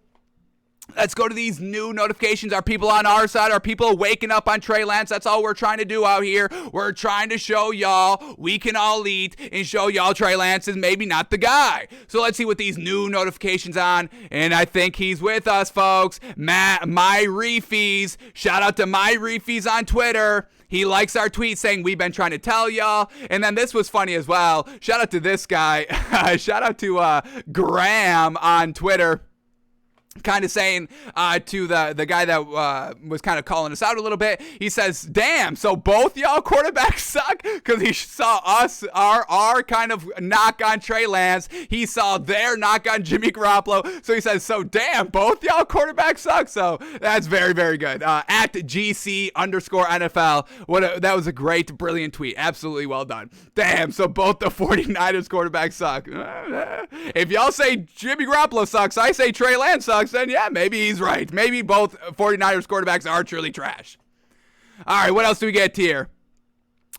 notifications. Are people on our side? Are people waking up on Trey Lance? That's all we're trying to do out here. We're trying to show y'all we can all eat and show y'all Trey Lance is maybe not the guy. So let's see what these new notifications on. And I think he's with us, folks. My Reefies. Shout out to My Reefies on Twitter. He likes our tweet saying we've been trying to tell y'all. And then this was funny as well. Shout out to this guy. Shout out to Graham on Twitter. kind of saying to the guy that was kind of calling us out a little bit, he says, damn, so both y'all quarterbacks suck? Because he saw our kind of knock on Trey Lance. He saw their knock on Jimmy Garoppolo. So he says, so damn, both y'all quarterbacks suck. So that's very, very good. At GC_NFL. That was a great, brilliant tweet. Absolutely well done. Damn, so both the 49ers quarterbacks suck. If y'all say Jimmy Garoppolo sucks, I say Trey Lance sucks. Then yeah, maybe he's right. Maybe both 49ers quarterbacks are truly trash. All right, what else do we get here?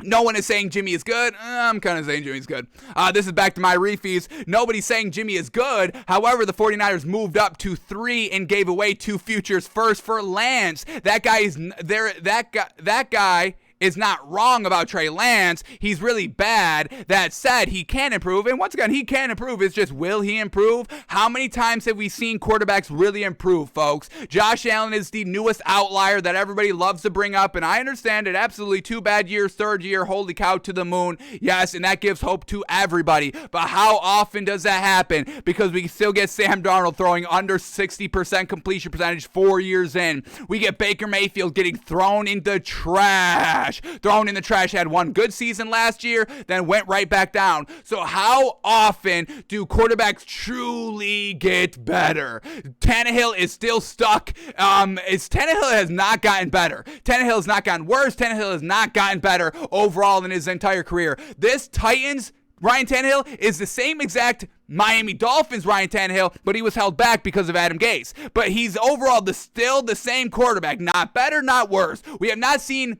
No one is saying Jimmy is good. I'm kind of saying Jimmy's good. This is back to my refees. Nobody's saying Jimmy is good. However, the 49ers moved up to 3 and gave away 2 futures first for Lance. That guy is there. That guy is not wrong about Trey Lance. He's really bad. That said, he can improve. And once again, he can improve. It's just, will he improve? How many times have we seen quarterbacks really improve, folks? Josh Allen is the newest outlier that everybody loves to bring up. And I understand it. Absolutely 2 bad years, 3rd year, holy cow, to the moon. Yes, and that gives hope to everybody. But how often does that happen? Because we still get Sam Darnold throwing under 60% completion percentage 4 years in. We get Baker Mayfield getting thrown in the trash. Had one good season last year, then went right back down. So how often do quarterbacks truly get better? Tannehill is still stuck. Tannehill has not gotten better. Tannehill has not gotten worse. Tannehill has not gotten better overall in his entire career. This Titans Ryan Tannehill is the same exact Miami Dolphins Ryan Tannehill, but he was held back because of Adam Gase. But he's overall still the same quarterback. Not better, not worse. We have not seen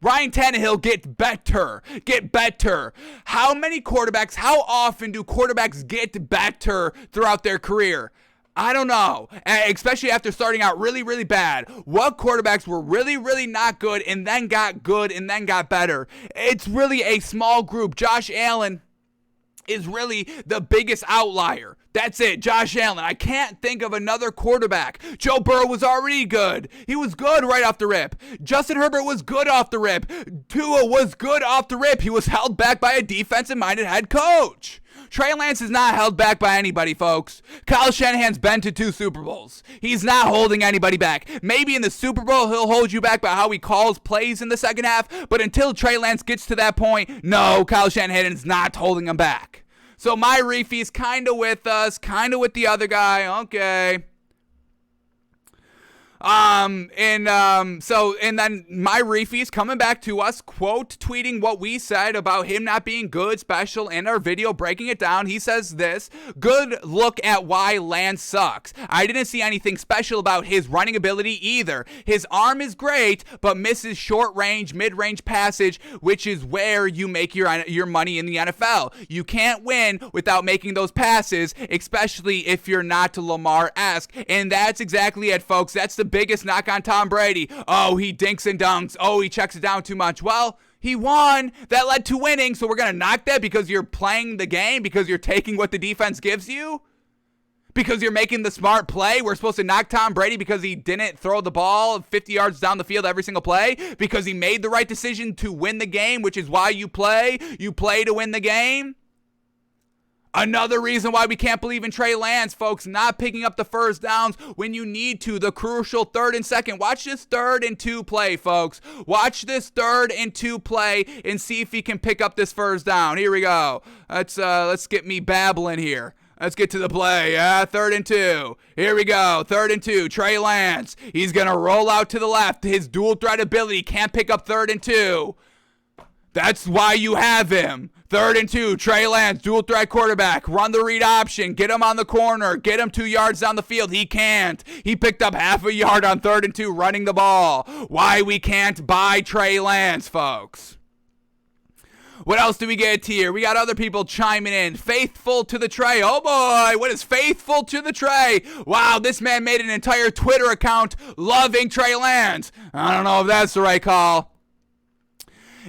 Ryan Tannehill get better. How often do quarterbacks get better throughout their career? I don't know, especially after starting out really, really bad. What quarterbacks were really, really not good and then got good and then got better? It's really a small group. Josh Allen is really the biggest outlier. That's it, Josh Allen. I can't think of another quarterback. Joe Burrow was already good. He was good right off the rip. Justin Herbert was good off the rip. Tua was good off the rip. He was held back by a defensive-minded head coach. Trey Lance is not held back by anybody, folks. Kyle Shanahan's been to 2 Super Bowls. He's not holding anybody back. Maybe in the Super Bowl he'll hold you back by how he calls plays in the second half, but until Trey Lance gets to that point, no, Kyle Shanahan is not holding him back. So my refee's kind of with us, kind of with the other guy. Okay. And then my refee's coming back to us, quote tweeting what we said about him not being good, special in our video, breaking it down. He says this: good look at why Lance sucks. I didn't see anything special about his running ability either. His arm is great, but misses short range, mid-range passage, which is where you make your money in the NFL. You can't win without making those passes, especially if you're not Lamar-esque. And that's exactly it, folks. That's the biggest knock on Tom Brady. Oh, he dinks and dunks. Oh, he checks it down too much. Well, he won. That led to winning. So we're going to knock that because you're playing the game, because you're taking what the defense gives you, because you're making the smart play. We're supposed to knock Tom Brady because he didn't throw the ball 50 yards down the field every single play, because he made the right decision to win the game, which is why you play. You play to win the game. Another reason why we can't believe in Trey Lance, folks, not picking up the first downs when you need to, the crucial 3rd and 2nd. Watch this 3rd and 2 play, folks. Watch this 3rd and 2 play and see if he can pick up this first down. Here we go. Let's get me babbling here. Let's get to the play. 3rd and 2. Here we go. 3rd and 2. Trey Lance. He's going to roll out to the left. His dual threat ability can't pick up 3rd and 2. That's why you have him. 3rd and 2, Trey Lance, dual threat quarterback. Run the read option. Get him on the corner. Get him 2 yards down the field. He can't. He picked up half a yard on 3rd and 2 running the ball. Why we can't buy Trey Lance, folks. What else do we get here? We got other people chiming in. Faithful to the Trey. Oh boy, what is faithful to the Trey? Wow, this man made an entire Twitter account loving Trey Lance. I don't know if that's the right call.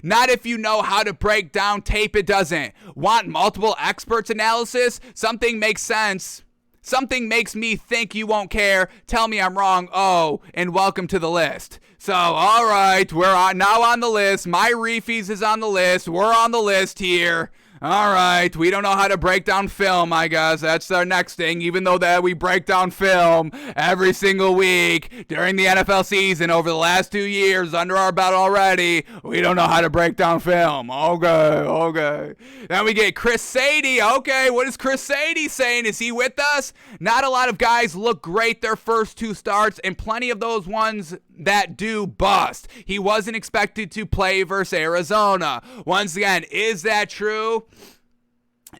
Not if you know how to break down tape, it doesn't. Want multiple experts analysis? Something makes sense. Something makes me think you won't care. Tell me I'm wrong. Oh, and welcome to the list. So, all right, we're now on the list. My refees is on the list. We're on the list here. All right, we don't know how to break down film, I guess. That's our next thing, even though that we break down film every single week during the NFL season over the last 2 years under our belt already. We don't know how to break down film. Okay. Then we get Chris Sadie. Okay, what is Chris Sadie saying? Is he with us? Not a lot of guys look great their first 2 starts, and plenty of those ones that do bust. He wasn't expected to play versus Arizona. Once again, is that true?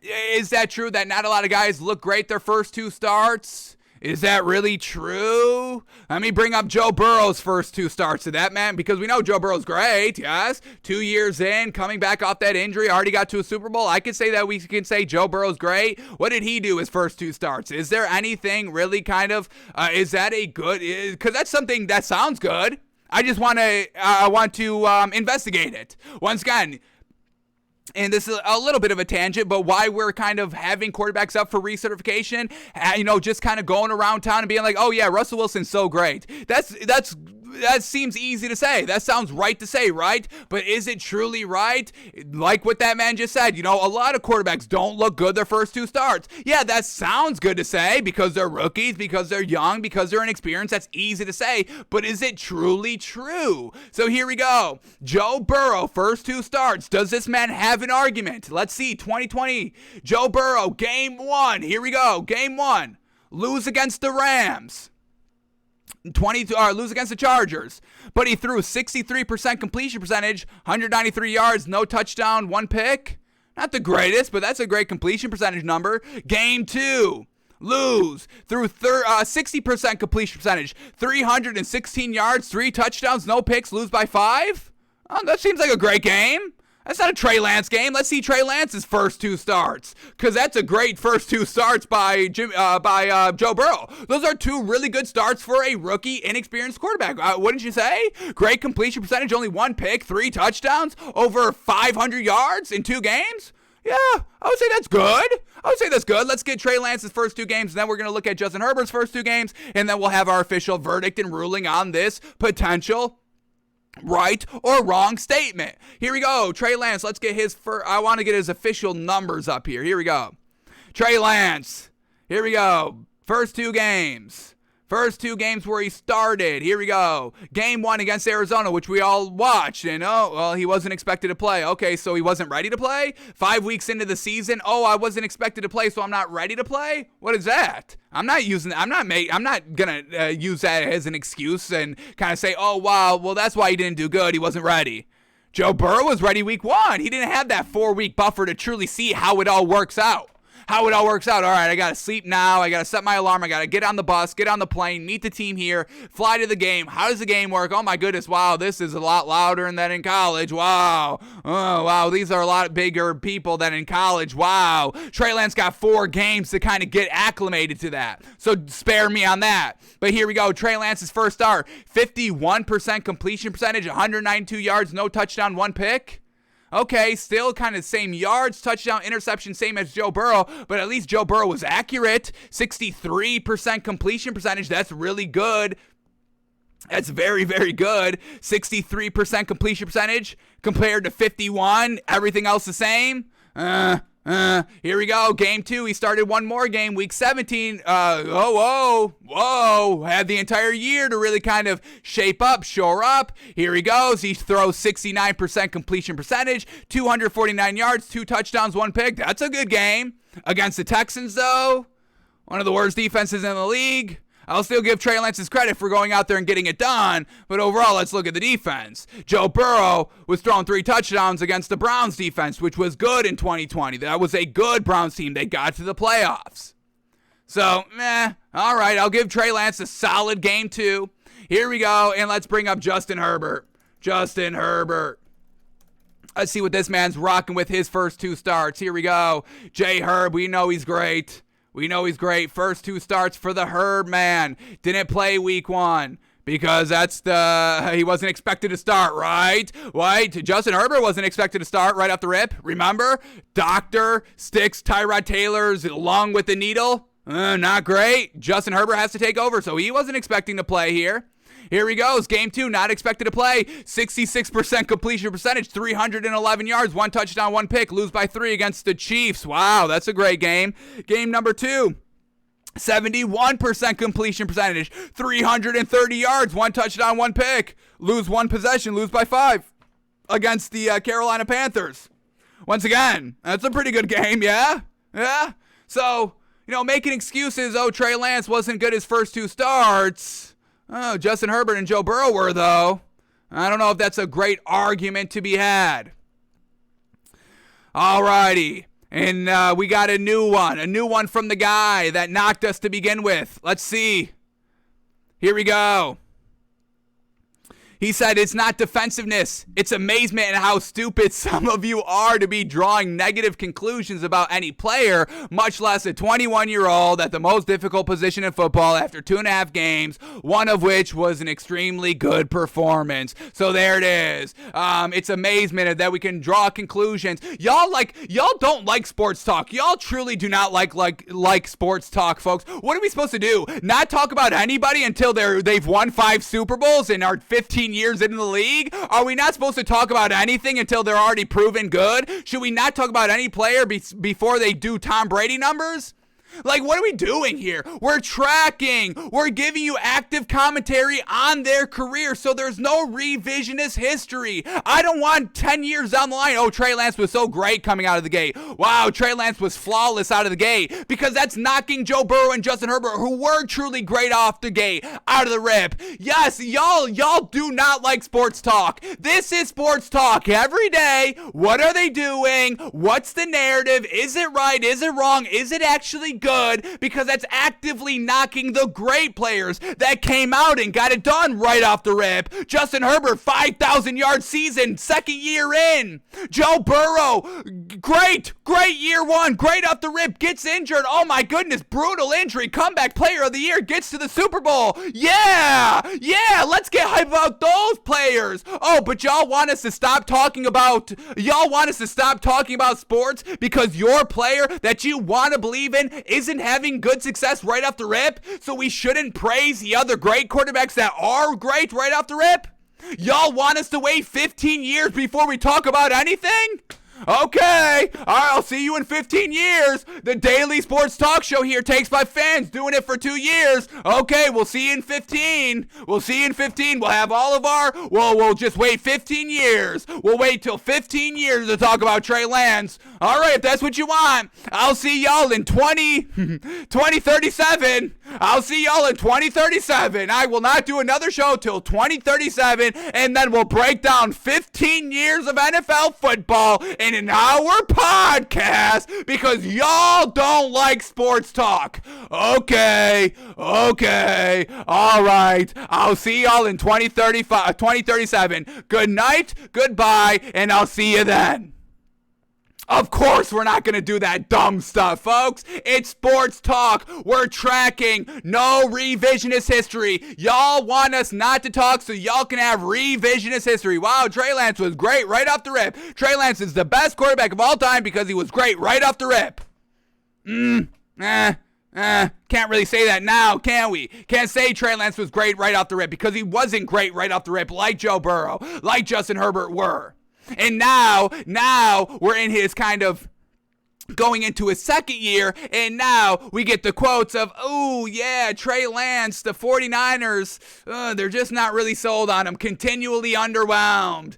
Is that true that not a lot of guys look great their first 2 starts? Is that really true? Let me bring up Joe Burrow's first 2 starts to that, man, because we know Joe Burrow's great, yes. 2 years in, coming back off that injury, already got to a Super Bowl. I could say that we can say Joe Burrow's great. What did he do his first 2 starts? Is there anything really kind of, is that a good, because that's something that sounds good. I just want to investigate it. Once again, and this is a little bit of a tangent, but why we're kind of having quarterbacks up for recertification, just kind of going around town and being like, oh yeah, Russell Wilson's so great. That seems easy to say. That sounds right to say, right? But is it truly right? Like what that man just said, a lot of quarterbacks don't look good their first 2 starts. Yeah, that sounds good to say because they're rookies, because they're young, because they're inexperienced. That's easy to say, but is it truly true? So here we go. Joe Burrow, first 2 starts. Does this man have an argument? Let's see, 2020. Joe Burrow, game 1. Here we go, game 1. Lose against the Rams. Lose against the Chargers, but he threw 63% completion percentage, 193 yards, no touchdown, 1 pick. Not the greatest, but that's a great completion percentage number. Game 2, lose, threw 60% completion percentage, 316 yards, 3 touchdowns, no picks, lose by 5. Oh, that seems like a great game. That's not a Trey Lance game. Let's see Trey Lance's first 2 starts, because that's a great first 2 starts by Joe Burrow. Those are 2 really good starts for a rookie, inexperienced quarterback. Wouldn't you say? Great completion percentage, only 1 pick, 3 touchdowns, over 500 yards in 2 games. Yeah, I would say that's good. Let's get Trey Lance's first 2 games, and then we're going to look at Justin Herbert's first 2 games, and then we'll have our official verdict and ruling on this potential right or wrong statement. Here we go. Trey Lance, let's get his I want to get his official numbers up here. Here we go. Trey Lance. Here we go. First 2 games. First 2 games where he started. Here we go. Game 1 against Arizona, which we all watched. And he wasn't expected to play. Okay, so he wasn't ready to play? 5 weeks into the season. Oh, I wasn't expected to play, so I'm not ready to play? What is that? I'm not gonna use that as an excuse and kind of say, oh wow, well that's why he didn't do good. He wasn't ready. Joe Burrow was ready week 1. He didn't have that 4-week buffer to truly see how it all works out. All right, I got to sleep now. I got to set my alarm. I got to get on the bus, get on the plane, meet the team here, fly to the game. How does the game work? Oh, my goodness. Wow, this is a lot louder than in college. Wow. Oh, wow. These are a lot bigger people than in college. Wow. Trey Lance got 4 games to kind of get acclimated to that. So spare me on that. But here we go. Trey Lance's first start, 51% completion percentage, 192 yards, no touchdown, 1 pick. Okay, still kind of same yards, touchdown, interception, same as Joe Burrow, but at least Joe Burrow was accurate. 63% completion percentage, that's really good. That's very, very good. 63% completion percentage compared to 51. Everything else the same. Here we go. Game 2. He started 1 more game, week 17. Whoa. Had the entire year to really kind of shape up, shore up. Here he goes. He throws 69% completion percentage, 249 yards, 2 touchdowns, 1 pick. That's a good game. Against the Texans, though, one of the worst defenses in the league. I'll still give Trey Lance his credit for going out there and getting it done, but overall, let's look at the defense. Joe Burrow was throwing 3 touchdowns against the Browns defense, which was good in 2020. That was a good Browns team. They got to the playoffs. So, all right, I'll give Trey Lance a solid game 2. Here we go, and let's bring up Justin Herbert. Let's see what this man's rocking with his first 2 starts. Here we go. J-Herb, we know he's great. First 2 starts for the Herb man. Didn't play week 1 because he wasn't expected to start, right? Justin Herbert wasn't expected to start right off the rip. Remember? Doctor sticks Tyrod Taylor's along with the needle. Not great. Justin Herbert has to take over, so he wasn't expecting to play here. Here he goes. Game 2, not expected to play. 66% completion percentage, 311 yards, 1 touchdown, 1 pick. Lose by 3 against the Chiefs. Wow, that's a great game. Game number 2. 71% completion percentage, 330 yards, 1 touchdown, 1 pick. Lose 1 possession, lose by 5 against the Carolina Panthers. Once again, that's a pretty good game, yeah? Yeah? So, making excuses, Trey Lance wasn't good his first 2 starts. Oh, Justin Herbert and Joe Burrow were, though. I don't know if that's a great argument to be had. Alrighty. And we got a new one from the guy that knocked us to begin with. Let's see. Here we go. He said, it's not defensiveness. It's amazement at how stupid some of you are to be drawing negative conclusions about any player, much less a 21-year-old at the most difficult position in football after 2.5 games, one of which was an extremely good performance. So there it is. It's amazement that we can draw conclusions. Y'all don't like sports talk. Y'all truly do not like sports talk, folks. What are we supposed to do? Not talk about anybody until they've won 5 Super Bowls and are 15 years into the league? Are we not supposed to talk about anything until they're already proven good? Should we not talk about any player before they do Tom Brady numbers? Like, what are we doing here? We're tracking. We're giving you active commentary on their career, so there's no revisionist history. I don't want 10 years down the line, Trey Lance was so great coming out of the gate. Wow, Trey Lance was flawless out of the gate, because that's knocking Joe Burrow and Justin Herbert, who were truly great off the gate, out of the rip. Yes, y'all do not like sports talk. This is sports talk every day. What are they doing? What's the narrative? Is it right? Is it wrong? Is it actually good? Because that's actively knocking the great players that came out and got it done right off the rip. Justin Herbert, 5,000 yard season, 2nd year in. Joe Burrow, great year 1, great off the rip, gets injured. Oh my goodness, brutal injury, comeback player of the year, gets to the Super Bowl. Yeah, let's get hype about those players. Oh, but y'all want us to stop talking about sports because your player that you want to believe in isn't having good success right off the rip, so we shouldn't praise the other great quarterbacks that are great right off the rip? Y'all want us to wait 15 years before we talk about anything? Okay, all right, I'll see you in 15 years. The daily sports talk show here takes by fans, doing it for 2 years. Okay, we'll see you in 15. We'll have all of we'll just wait 15 years. We'll wait till 15 years to talk about Trey Lance. All right, if that's what you want, I'll see y'all in 2037. I'll see y'all in 2037. I will not do another show till 2037, and then we'll break down 15 years of NFL football in an hour podcast because y'all don't like sports talk. Okay, all right. I'll see y'all in 2037. Good night, goodbye, and I'll see you then. Of course we're not going to do that dumb stuff, folks. It's sports talk. We're tracking. No revisionist history. Y'all want us not to talk so y'all can have revisionist history. Wow, Trey Lance was great right off the rip. Trey Lance is the best quarterback of all time because he was great right off the rip. Can't really say that now, can we? Can't say Trey Lance was great right off the rip because he wasn't great right off the rip like Joe Burrow, like Justin Herbert were. And now we're in his kind of going into his 2nd year, and now we get the quotes of, oh yeah, Trey Lance, the 49ers, they're just not really sold on him. Continually underwhelmed.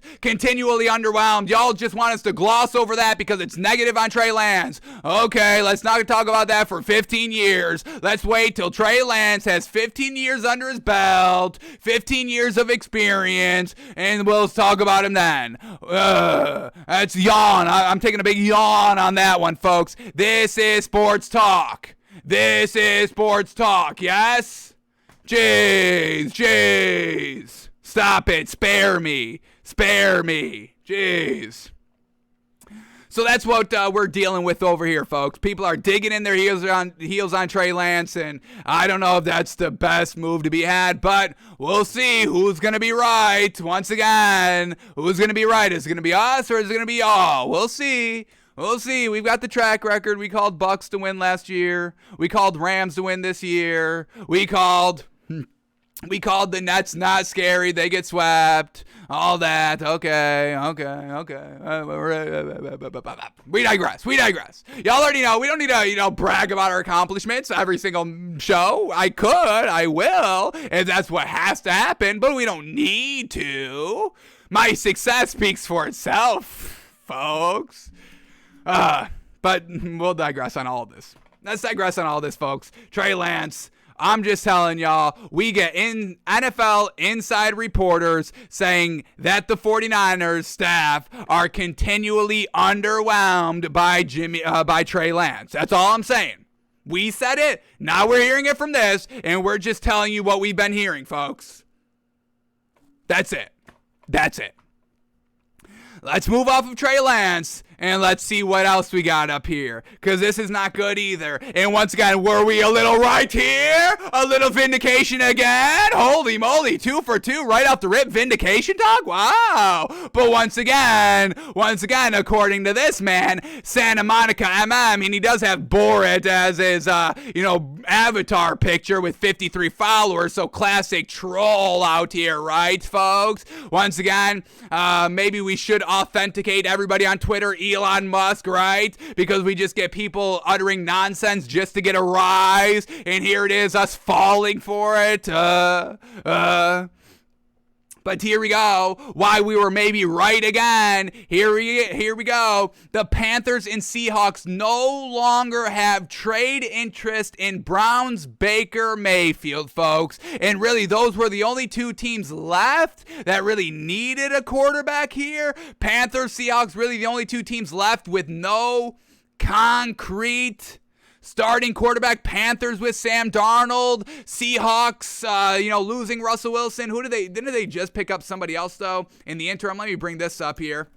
Y'all just want us to gloss over that because it's negative on Trey Lance. Okay, let's not talk about that for 15 years. Let's wait till Trey Lance has 15 years under his belt, 15 years of experience, and we'll talk about him then. That's yawn. I'm taking a big yawn on that one, folks. This is sports talk. Yes? Jeez. Stop it. Spare me. Jeez. So that's what we're dealing with over here, folks. People are digging in their heels on Trey Lance, and I don't know if that's the best move to be had, but we'll see who's going to be right. Once again, who's going to be right? Is it going to be us or is it going to be y'all? We'll see. We've got the track record. We called Bucks to win last year. We called Rams to win this year. We called We called the Nets not scary. They get swept. All that. Okay. We digress. Y'all already know. We don't need to, brag about our accomplishments every single show. I will, if that's what has to happen, but we don't need to. My success speaks for itself, folks. But we'll digress on all of this. Let's digress on all this, folks. Trey Lance. I'm just telling y'all, we get in NFL inside reporters saying that the 49ers staff are continually underwhelmed by Trey Lance. That's all I'm saying. We said it. Now we're hearing it from this, and we're just telling you what we've been hearing, folks. That's it. Let's move off of Trey Lance and let's see what else we got up here, because this is not good either. And once again, were we a little right here? A little vindication again? Holy moly, 2 for 2 right off the rip. Vindication talk? Wow. But once again, according to this man, Santa Monica MM, and he does have Borat as his, avatar picture with 53 followers, so classic troll out here, right, folks? Once again, maybe we should authenticate everybody on Twitter, Elon Musk, right? Because we just get people uttering nonsense just to get a rise, and here it is, us falling for it. But here we go. Why we were maybe right again. Here we go. The Panthers and Seahawks no longer have trade interest in Browns Baker Mayfield, folks. And really, those were the only 2 teams left that really needed a quarterback here. Panthers, Seahawks, really the only 2 teams left with no concrete starting quarterback. Panthers with Sam Darnold. Seahawks, losing Russell Wilson. Didn't they just pick up somebody else, though, in the interim? Let me bring this up here.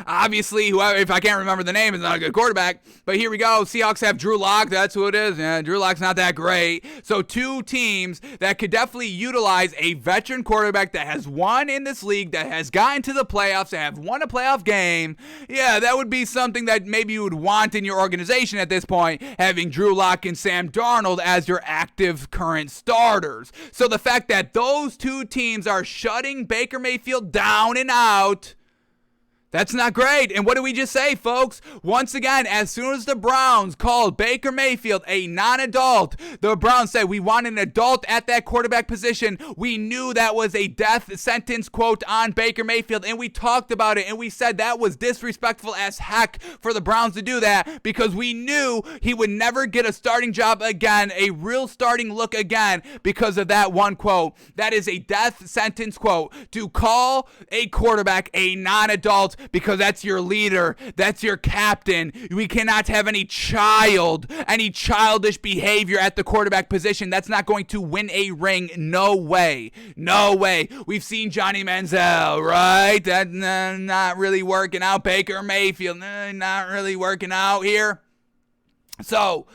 Obviously, whoever, if I can't remember the name, is not a good quarterback. But here we go. Seahawks have Drew Lock. That's who it is. Yeah, Drew Lock's not that great. So 2 teams that could definitely utilize a veteran quarterback that has won in this league, that has gotten to the playoffs, that have won a playoff game. Yeah, that would be something that maybe you would want in your organization at this point, having Drew Lock and Sam Darnold as your active current starters. So the fact that those 2 teams are shutting Baker Mayfield down and out, that's not great. And what did we just say, folks? Once again, as soon as the Browns called Baker Mayfield a non-adult, the Browns said we want an adult at that quarterback position. We knew that was a death sentence, quote, on Baker Mayfield, and we talked about it, and we said that was disrespectful as heck for the Browns to do that, because we knew he would never get a starting job again, a real starting look again, because of that one quote. That is a death sentence, quote, to call a quarterback a non-adult, because that's your leader, that's your captain. We cannot have any childish behavior at the quarterback position. That's not going to win a ring. No way. We've seen Johnny Manziel, right? That's not really working out. Baker Mayfield, not really working out here. So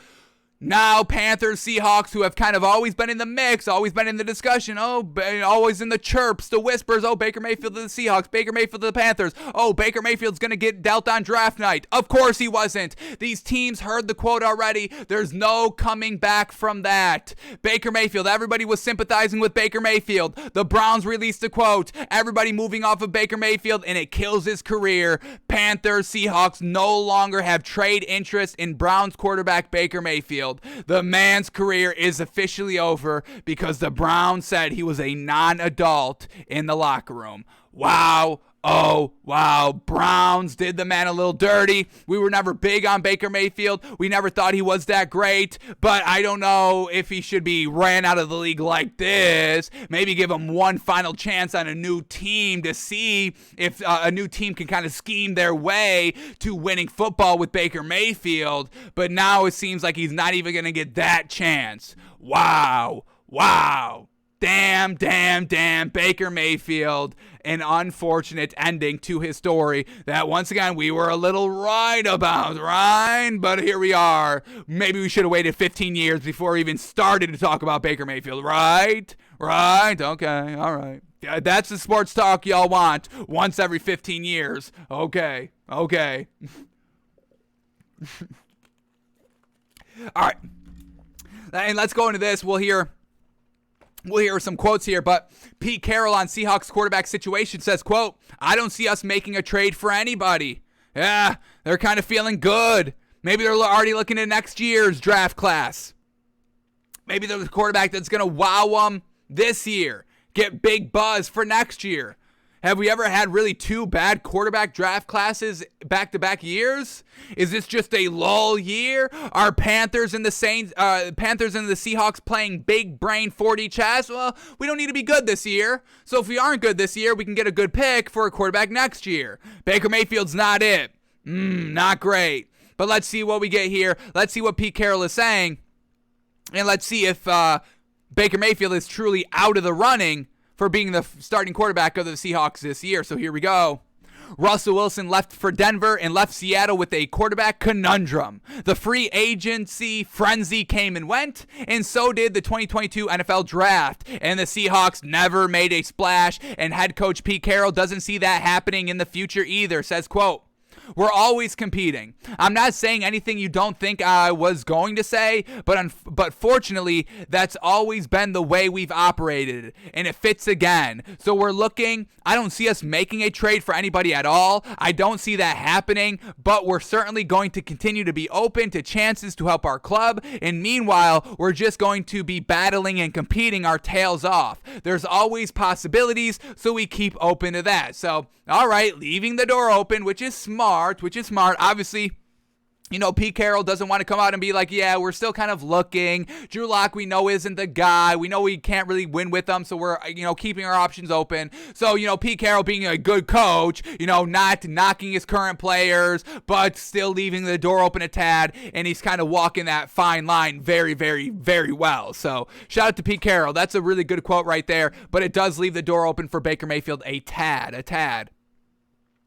now Panthers, Seahawks, who have kind of always been in the mix, always been in the discussion, always in the chirps, the whispers, Baker Mayfield to the Seahawks, Baker Mayfield to the Panthers, Baker Mayfield's going to get dealt on draft night. Of course he wasn't. These teams heard the quote already. There's no coming back from that. Baker Mayfield, everybody was sympathizing with Baker Mayfield. The Browns released a quote. Everybody moving off of Baker Mayfield, and it kills his career. Panthers, Seahawks no longer have trade interest in Browns quarterback Baker Mayfield. The man's career is officially over because the Browns said he was a non-adult in the locker room. Wow. Oh, wow. Browns did the man a little dirty. We were never big on Baker Mayfield. We never thought he was that great, but I don't know if he should be ran out of the league like this. Maybe give him one final chance on a new team to see if a new team can kind of scheme their way to winning football with Baker Mayfield, but now it seems like he's not even going to get that chance. Wow. Damn, Baker Mayfield. An unfortunate ending to his story that, once again, we were a little right about, right? But here we are. Maybe we should have waited 15 years before we even started to talk about Baker Mayfield, right? Okay, all right. Yeah, that's the sports talk y'all want once every 15 years. Okay. All right. And let's go into this. We'll hear We'll hear some quotes here, but Pete Carroll on Seahawks quarterback situation says, quote, "I don't see us making a trade for anybody. Yeah, they're kind of feeling good. Maybe they're already looking at next year's draft class. Maybe they're the quarterback that's going to wow them this year, get big buzz for next year. Have we ever had really two bad quarterback draft classes back-to-back years? Is this just a lull year? Are Panthers and the Seahawks playing big brain 4D chess? Well, we don't need to be good this year. So if we aren't good this year, we can get a good pick for a quarterback next year. Baker Mayfield's not it. Not great. But let's see what we get here. Let's see what Pete Carroll is saying. And let's see if Baker Mayfield is truly out of the running for being the starting quarterback of the Seahawks this year. So here we go. Russell Wilson left for Denver and left Seattle with a quarterback conundrum. The free agency frenzy came and went, and so did the 2022 NFL Draft. And the Seahawks never made a splash, and head coach Pete Carroll doesn't see that happening in the future either. Says, quote, "We're always competing. I'm not saying anything you don't think I was going to say, but fortunately, that's always been the way we've operated, and it fits again. So we're looking. I don't see us making a trade for anybody at all. I don't see that happening, but we're certainly going to continue to be open to chances to help our club, and meanwhile, we're just going to be battling and competing our tails off. There's always possibilities, so we keep open to that." So, all right, leaving the door open, which is smart. Obviously, Pete Carroll doesn't want to come out and be like, yeah, we're still kind of looking. Drew Lock, we know, isn't the guy. We know we can't really win with them, so we're, keeping our options open. So, Pete Carroll being a good coach, not knocking his current players, but still leaving the door open a tad, and he's kind of walking that fine line very, very, very well. So, shout out to Pete Carroll. That's a really good quote right there, but it does leave the door open for Baker Mayfield a tad.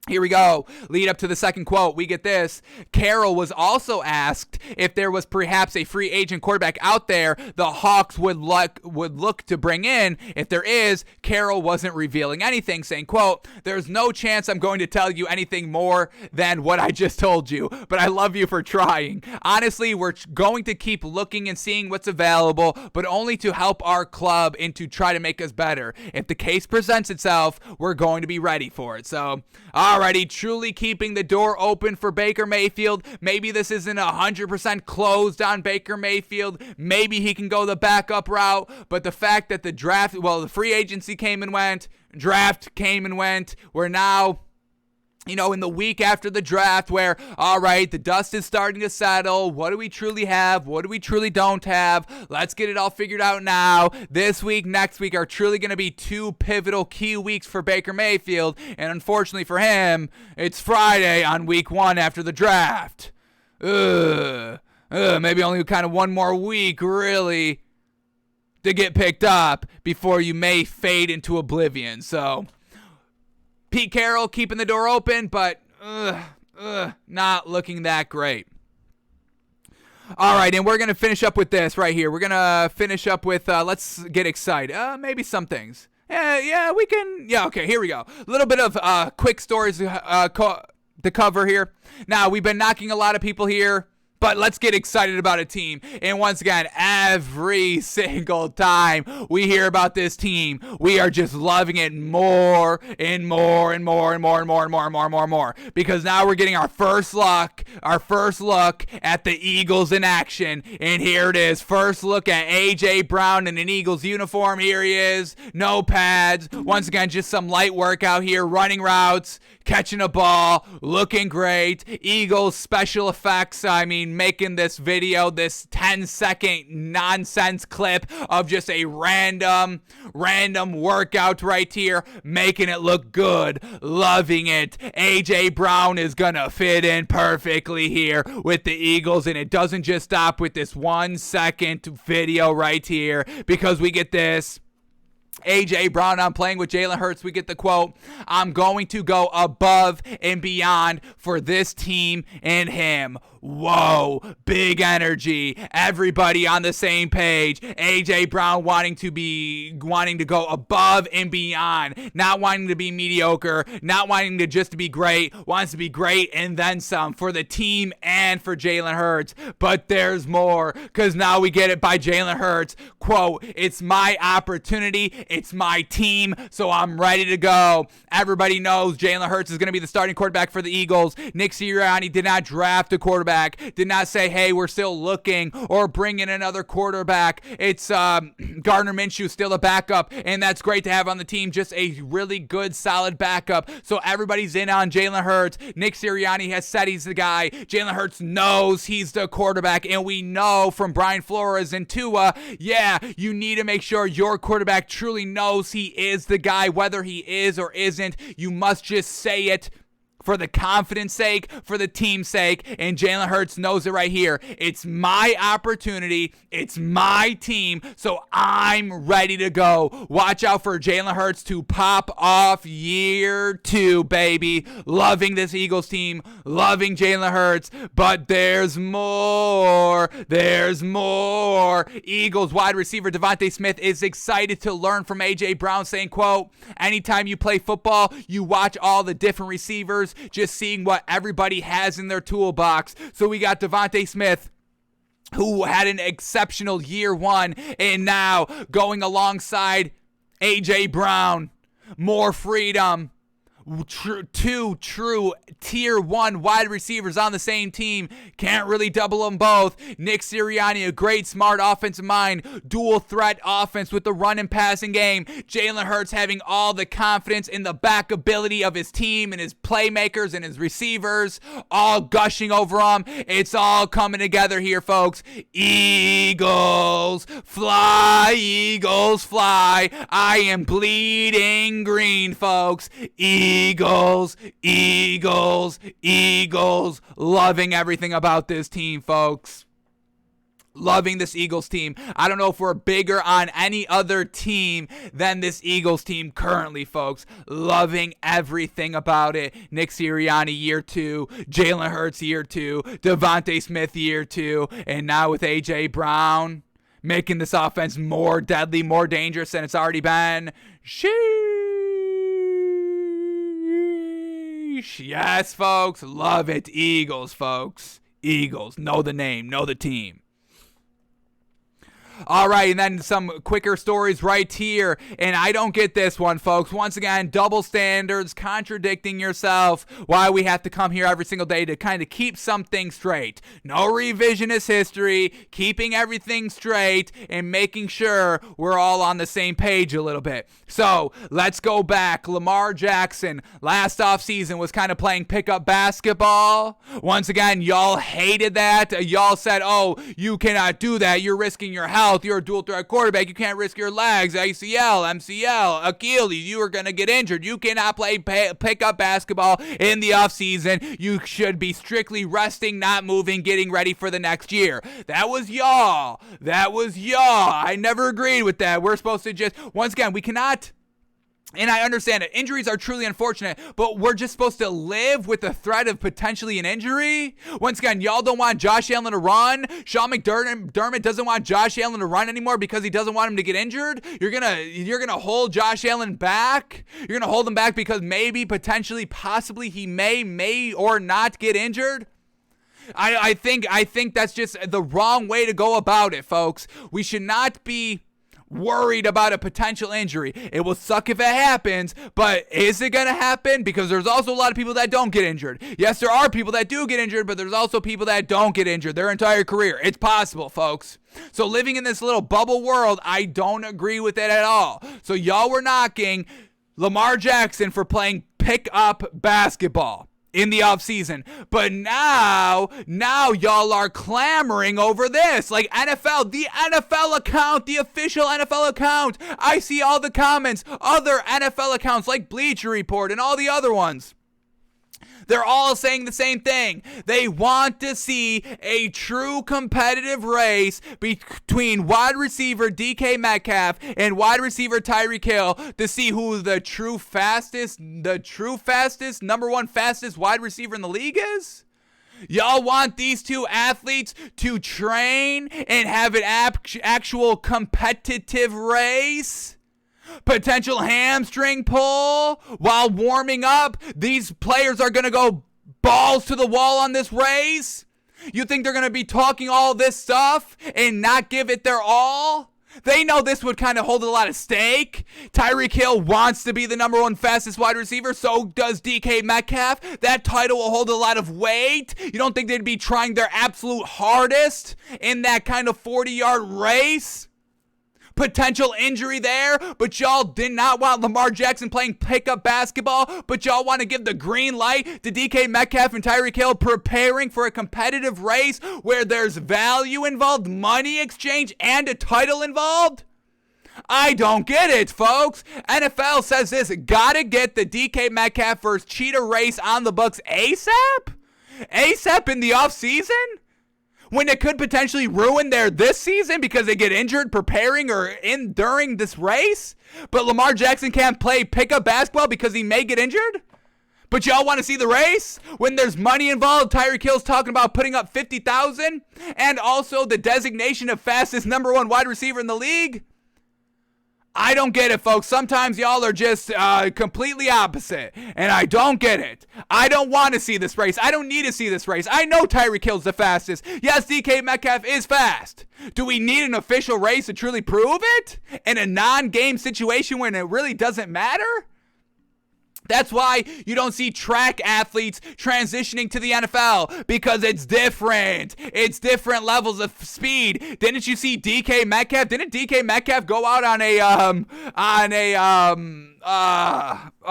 Here we go. Lead up to the second quote. We get this. Carroll was also asked if there was perhaps a free agent quarterback out there the Hawks would look to bring in. If there is, Carroll wasn't revealing anything, saying, quote, "There's no chance I'm going to tell you anything more than what I just told you, but I love you for trying. Honestly, we're going to keep looking and seeing what's available, but only to help our club and to try to make us better. If the case presents itself, we're going to be ready for it." So, alrighty, truly keeping the door open for Baker Mayfield. Maybe this isn't 100% closed on Baker Mayfield. Maybe he can go the backup route. But the fact that the free agency came and went, draft came and went, we're now in the week after the draft where, all right, the dust is starting to settle. What do we truly have? What do we truly don't have? Let's get it all figured out now. This week, next week are truly going to be two pivotal key weeks for Baker Mayfield. And unfortunately for him, it's Friday on week one after the draft. Maybe only kind of one more week, really, to get picked up before you may fade into oblivion. So, Pete Carroll keeping the door open, but not looking that great. All right, and we're going to finish up with this right here. We're going to finish up with, let's get excited. Maybe some things. Yeah, we can. Yeah, okay, here we go. A little bit of quick stories to cover here. Now, we've been knocking a lot of people here, but let's get excited about a team. And once again, every single time we hear about this team, we are just loving it more and more and more and more and more and more and more and more and more. Because now we're getting our first look at the Eagles in action. And here it is. First look at A.J. Brown in an Eagles uniform. Here he is. No pads. Once again, just some light work out here. Running routes. Catching a ball. Looking great. Eagles special effects. Making this video, this 10-second nonsense clip of just a random workout right here, making it look good. Loving it. A.J. Brown is gonna fit in perfectly here with the Eagles, and it doesn't just stop with this 1-second video right here, because we get this. A.J. Brown on Playing with Jalen Hurts. We get the quote, "I'm going to go above and beyond for this team and him." whoa, big energy, everybody on the same page. AJ Brown wanting to go above and beyond, not wanting to be mediocre, not wanting to just be great, wants to be great and then some for the team and for Jalen Hurts. But there's more, because now we get it by Jalen Hurts. Quote, it's my opportunity, it's my team, so I'm ready to go. Everybody knows Jalen Hurts is going to be the starting quarterback for the Eagles. Nick Sirianni did not draft a quarterback, did not say, hey, we're still looking, or bring in another quarterback. It's Gardner Minshew, still a backup, and that's great to have on the team, just a really good, solid backup. So everybody's in on Jalen Hurts. Nick Sirianni has said he's the guy. Jalen Hurts knows he's the quarterback, and we know from Brian Flores and Tua, yeah, you need to make sure your quarterback truly knows he is the guy, whether he is or isn't. You must just say it for the confidence sake, for the team's sake, and Jalen Hurts knows it right here. It's my opportunity, it's my team, so I'm ready to go. Watch out for Jalen Hurts to pop off year 2, baby. Loving this Eagles team, loving Jalen Hurts, but there's more. Eagles wide receiver Devontae Smith is excited to learn from AJ Brown, saying, quote, anytime you play football, you watch all the different receivers, just seeing what everybody has in their toolbox. So we got Devontae Smith, who had an exceptional year 1, and now going alongside AJ Brown, more freedom. Two true tier 1 wide receivers on the same team. Can't really double them both. Nick Sirianni, a great, smart offensive mind. Dual threat offense with the run and passing game. Jalen Hurts having all the confidence in the back ability of his team and his playmakers and his receivers, all gushing over him. It's all coming together here, folks. Eagles fly, Eagles fly. I am bleeding green, folks. Eagles. Loving everything about this team, folks. Loving this Eagles team. I don't know if we're bigger on any other team than this Eagles team currently, folks. Loving everything about it. Nick Sirianni, year 2. Jalen Hurts, year 2. Devontae Smith, year 2. And now with AJ Brown, making this offense more deadly, more dangerous than it's already been. Yes, folks. Love it. Eagles, folks. Eagles. Know the name. Know the team. All right, and then some quicker stories right here. And I don't get this one, folks. Once again, double standards, contradicting yourself. Why we have to come here every single day to kind of keep something straight. No revisionist history, keeping everything straight, and making sure we're all on the same page a little bit. So let's go back. Lamar Jackson last offseason was kind of playing pickup basketball. Once again, y'all hated that. Y'all said, oh, you cannot do that. You're risking your health. You're a dual threat quarterback. You can't risk your legs. ACL, MCL, Achilles. You are going to get injured. You cannot play pickup basketball in the offseason. You should be strictly resting, not moving, getting ready for the next year. That was y'all. I never agreed with that. We're supposed to just, once again, we cannot. And I understand it. Injuries are truly unfortunate, but we're just supposed to live with the threat of potentially an injury? Once again, y'all don't want Josh Allen to run. Sean McDermott doesn't want Josh Allen to run anymore because he doesn't want him to get injured. You're gonna hold Josh Allen back. You're gonna hold him back because maybe, potentially, possibly he may or not get injured. I think that's just the wrong way to go about it, folks. We should not be worried about a potential injury. It will suck if it happens, but is it gonna happen? Because there's also a lot of people that don't get injured. Yes, there are people that do get injured, but there's also people that don't get injured their entire career. It's possible, folks. So living in this little bubble world, I don't agree with it at all. So y'all were knocking Lamar Jackson for playing pick-up basketball in the offseason. But now y'all are clamoring over this. Like NFL, the NFL account, the official NFL account. I see all the comments. Other NFL accounts like Bleacher Report and all the other ones. They're all saying the same thing. They want to see a true competitive race between wide receiver DK Metcalf and wide receiver Tyreek Hill to see who the true fastest, number one fastest wide receiver in the league is. Y'all want these two athletes to train and have an actual competitive race? Potential hamstring pull while warming up. These players are going to go balls to the wall on this race? You think they're going to be talking all this stuff and not give it their all? They know this would kind of hold a lot of stake. Tyreek Hill wants to be the number one fastest wide receiver. So does DK Metcalf. That title will hold a lot of weight. You don't think they'd be trying their absolute hardest in that kind of 40-yard race? Potential injury there, but y'all did not want Lamar Jackson playing pickup basketball, but y'all want to give the green light to DK Metcalf and Tyreek Hill preparing for a competitive race where there's value involved, money exchange, and a title involved? I don't get it, folks. NFL says this, gotta get the DK Metcalf versus Cheetah race on the books ASAP? ASAP in the offseason? When it could potentially ruin their this season because they get injured preparing or in during this race? But Lamar Jackson can't play pickup basketball because he may get injured? But y'all want to see the race? When there's money involved, Tyreek Hill's talking about putting up 50,000 and also the designation of fastest number one wide receiver in the league? I don't get it, folks. Sometimes y'all are just completely opposite, and I don't get it. I don't want to see this race. I don't need to see this race. I know Tyreek Hill's the fastest. Yes, DK Metcalf is fast. Do we need an official race to truly prove it? In a non-game situation when it really doesn't matter? That's why you don't see track athletes transitioning to the NFL, because it's different. It's different levels of speed. Didn't you see DK Metcalf? Didn't DK Metcalf go out on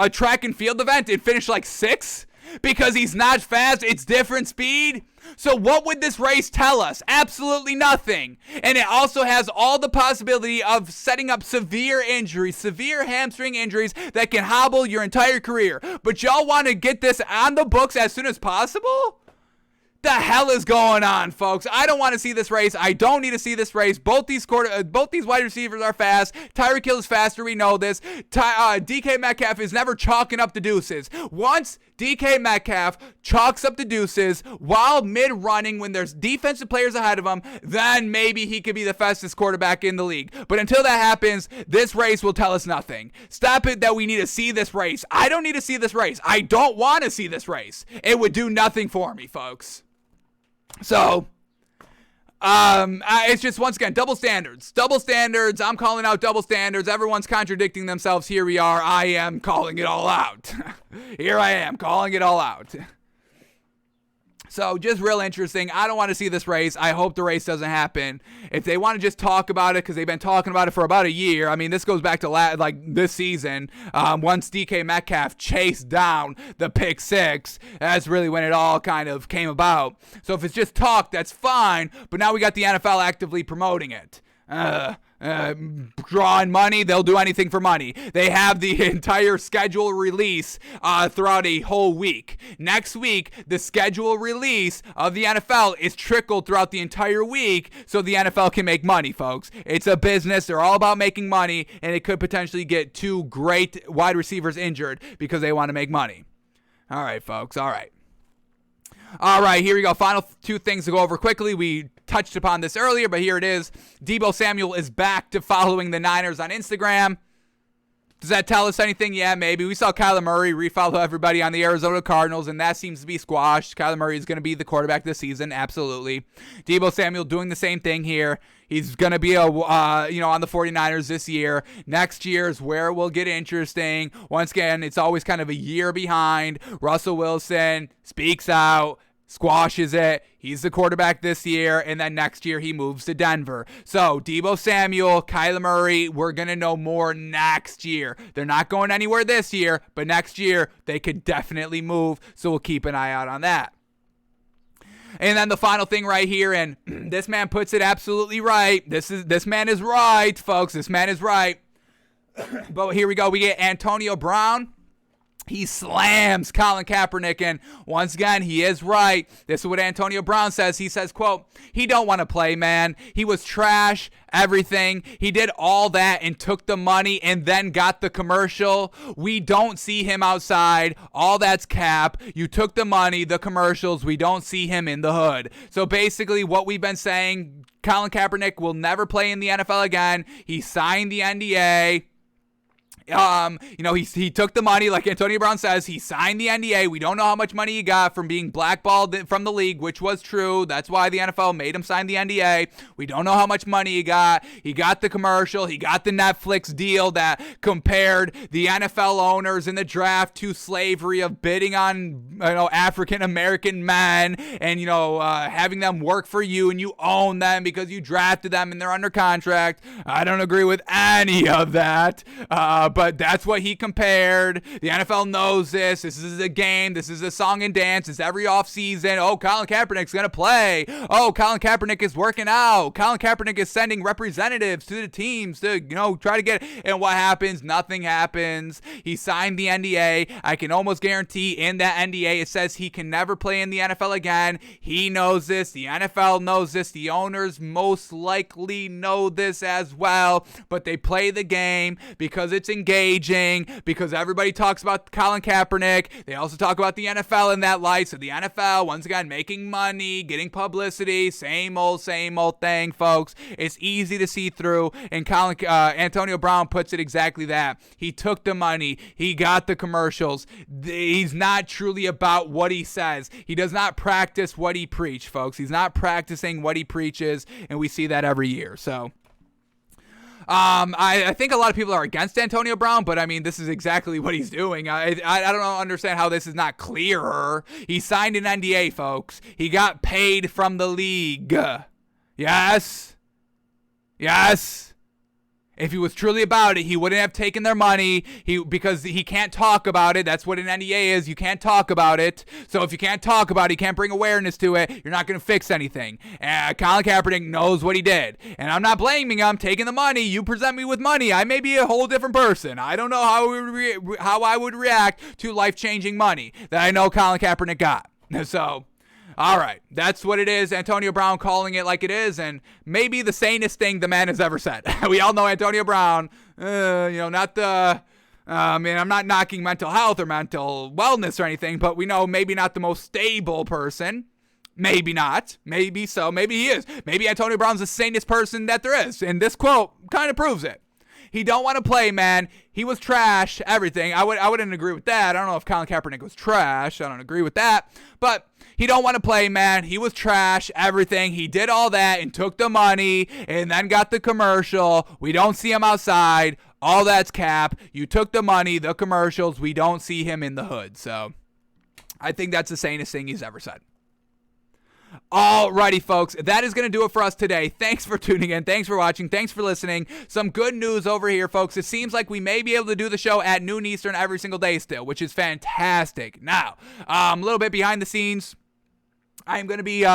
a track and field event and finish like 6th? Because he's not fast. It's different speed. So what would this race tell us? Absolutely nothing. And it also has all the possibility of setting up severe injuries, severe hamstring injuries that can hobble your entire career. But y'all want to get this on the books as soon as possible? The hell is going on, folks? I don't want to see this race. I don't need to see this race. Both these wide receivers are fast. Tyreek Hill is faster. We know this. DK Metcalf is never chalking up the deuces. Once DK Metcalf chalks up the deuces while mid-running when there's defensive players ahead of him, then maybe he could be the fastest quarterback in the league. But until that happens, this race will tell us nothing. Stop it that we need to see this race. I don't need to see this race. I don't want to see this race. It would do nothing for me, folks. So, it's just, once again, double standards. Double standards. I'm calling out double standards. Everyone's contradicting themselves. Here we are. I am calling it all out. Here I am calling it all out. So, just real interesting. I don't want to see this race. I hope the race doesn't happen. If they want to just talk about it, because they've been talking about it for about a year. I mean, this goes back to this season. Once DK Metcalf chased down the pick 6, that's really when it all kind of came about. So, if it's just talk, that's fine. But now we got the NFL actively promoting it. Drawing money, they'll do anything for money. They have the entire schedule release throughout a whole week. Next week, the schedule release of the NFL is trickled throughout the entire week so the NFL can make money, folks. It's a business. They're all about making money, and it could potentially get 2 great wide receivers injured because they want to make money. All right, folks. All right. All right, here we go. Final 2 things to go over quickly. We touched upon this earlier, but here it is. Deebo Samuel is back to following the Niners on Instagram. Does that tell us anything? Yeah, maybe. We saw Kyler Murray refollow everybody on the Arizona Cardinals, and that seems to be squashed. Kyler Murray is going to be the quarterback this season, absolutely. Deebo Samuel doing the same thing here. He's going to be on the 49ers this year. Next year is where it will get interesting. Once again, it's always kind of a year behind. Russell Wilson speaks out, squashes it. He's the quarterback this year, and then next year he moves to Denver. So, Deebo Samuel, Kyler Murray, we're going to know more next year. They're not going anywhere this year, but next year they could definitely move, so we'll keep an eye out on that. And then the final thing right here, and this man puts it absolutely right. This man is right, folks. This man is right. But here we go. We get Antonio Brown. He slams Colin Kaepernick, and once again, he is right. This is what Antonio Brown says. He says, quote, he don't want to play, man. He was trash, everything. He did all that and took the money and then got the commercial. We don't see him outside. All that's cap. You took the money, the commercials. We don't see him in the hood. So basically what we've been saying, Colin Kaepernick will never play in the NFL again. He signed the NDA. He took the money, like Antonio Brown says. He signed the NDA. We don't know how much money he got from being blackballed from the league, which was true. That's why the NFL made him sign the NDA. We don't know how much money he got. He got the commercial. He got the Netflix deal that compared the NFL owners in the draft to slavery of bidding on, African American men and, having them work for you and you own them because you drafted them and they're under contract. I don't agree with any of that. But that's what he compared. The NFL knows this. This is a game. This is a song and dance. It's every offseason. Oh, Colin Kaepernick's going to play. Oh, Colin Kaepernick is working out. Colin Kaepernick is sending representatives to the teams to, try to get it. And what happens? Nothing happens. He signed the NDA. I can almost guarantee in that NDA it says he can never play in the NFL again. He knows this. The NFL knows this. The owners most likely know this as well. But they play the game because it's engaging, because everybody talks about Colin Kaepernick. They also talk about the NFL in that light. So the NFL, once again, making money, getting publicity, same old thing, folks. It's easy to see through, and Antonio Brown puts it exactly that. He took the money. He got the commercials. He's not truly about what he says. He does not practice what he preaches, folks. He's not practicing what he preaches, and we see that every year. So I think a lot of people are against Antonio Brown, but I mean, this is exactly what he's doing. I don't understand how this is not clearer. He signed an NDA, folks. He got paid from the league. Yes. If he was truly about it, he wouldn't have taken their money because he can't talk about it. That's what an NDA is. You can't talk about it. So if you can't talk about it, you can't bring awareness to it, you're not going to fix anything. Colin Kaepernick knows what he did. And I'm not blaming him. Taking the money, you present me with money, I may be a whole different person. I don't know how I would react to life-changing money that I know Colin Kaepernick got. So all right, that's what it is. Antonio Brown calling it like it is, and maybe the sanest thing the man has ever said. We all know Antonio Brown, not the, I'm not knocking mental health or mental wellness or anything, but we know maybe not the most stable person. Maybe not. Maybe so. Maybe he is. Maybe Antonio Brown's the sanest person that there is, and this quote kind of proves it. He don't want to play, man. He was trash, everything. I wouldn't agree with that. I don't know if Colin Kaepernick was trash. I don't agree with that. But he don't want to play, man. He was trash, everything. He did all that and took the money and then got the commercial. We don't see him outside. All that's cap. You took the money, the commercials. We don't see him in the hood. So I think that's the sanest thing he's ever said. Alrighty, folks, that is going to do it for us today. Thanks for tuning in. Thanks for watching. Thanks for listening. Some good news over here, folks. It seems like we may be able to do the show at noon Eastern every single day still, which is fantastic. Now, a little bit behind the scenes. I'm going to be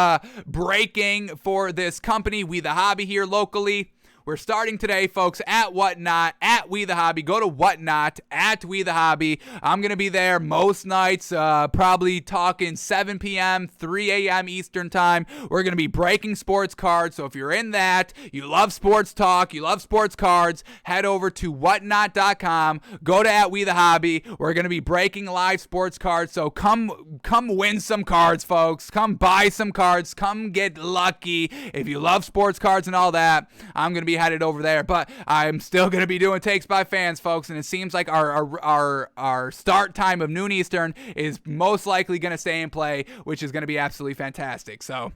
breaking for this company, We The Hobby, here locally. We're starting today, folks, at Whatnot, at We The Hobby. Go to Whatnot, at We The Hobby. I'm going to be there most nights, probably talking 7 p.m., 3 a.m. Eastern time. We're going to be breaking sports cards. So if you're in that, you love sports talk, you love sports cards, head over to whatnot.com. Go to at We The Hobby. We're going to be breaking live sports cards. So come win some cards, folks. Come buy some cards. Come get lucky. If you love sports cards and all that, I'm going to be headed over there, but I'm still going to be doing Takes by Fans, folks, and it seems like our start time of noon Eastern is most likely going to stay in play, which is going to be absolutely fantastic. So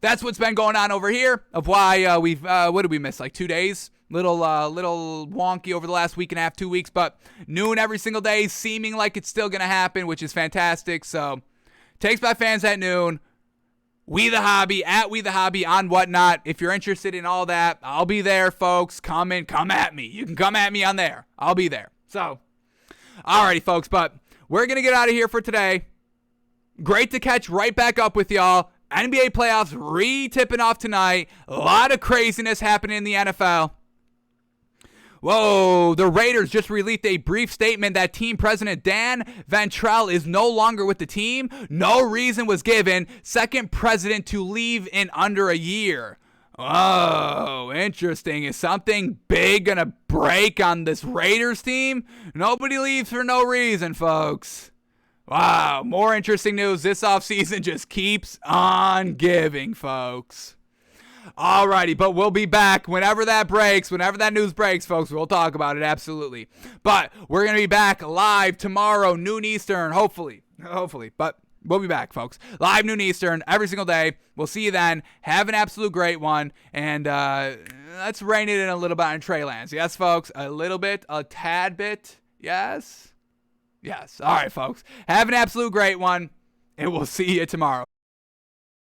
that's what's been going on over here of why we've what did we miss, like 2 days? Little wonky over the last week and a half, 2 weeks, but noon every single day, seeming like it's still going to happen, which is fantastic. So Takes by Fans at noon. We The Hobby, at We The Hobby on Whatnot. If you're interested in all that, I'll be there, folks. Come at me. You can come at me on there. I'll be there. So, alrighty, folks, but we're going to get out of here for today. Great to catch right back up with y'all. NBA playoffs re-tipping off tonight. A lot of craziness happening in the NFL. Whoa, the Raiders just released a brief statement that team president Dan Ventrell is no longer with the team. No reason was given. Second president to leave in under a year. Oh, interesting. Is something big going to break on this Raiders team? Nobody leaves for no reason, folks. Wow, more interesting news. This offseason just keeps on giving, folks. Alrighty, but we'll be back whenever that breaks, whenever that news breaks, folks. We'll talk about it, absolutely. But we're going to be back live tomorrow, noon Eastern, hopefully. But we'll be back, folks. Live noon Eastern every single day. We'll see you then. Have an absolute great one. And let's rein it in a little bit on Trey Lance. Yes, folks, a little bit, a tad bit. Yes. All right, folks. Have an absolute great one, and we'll see you tomorrow.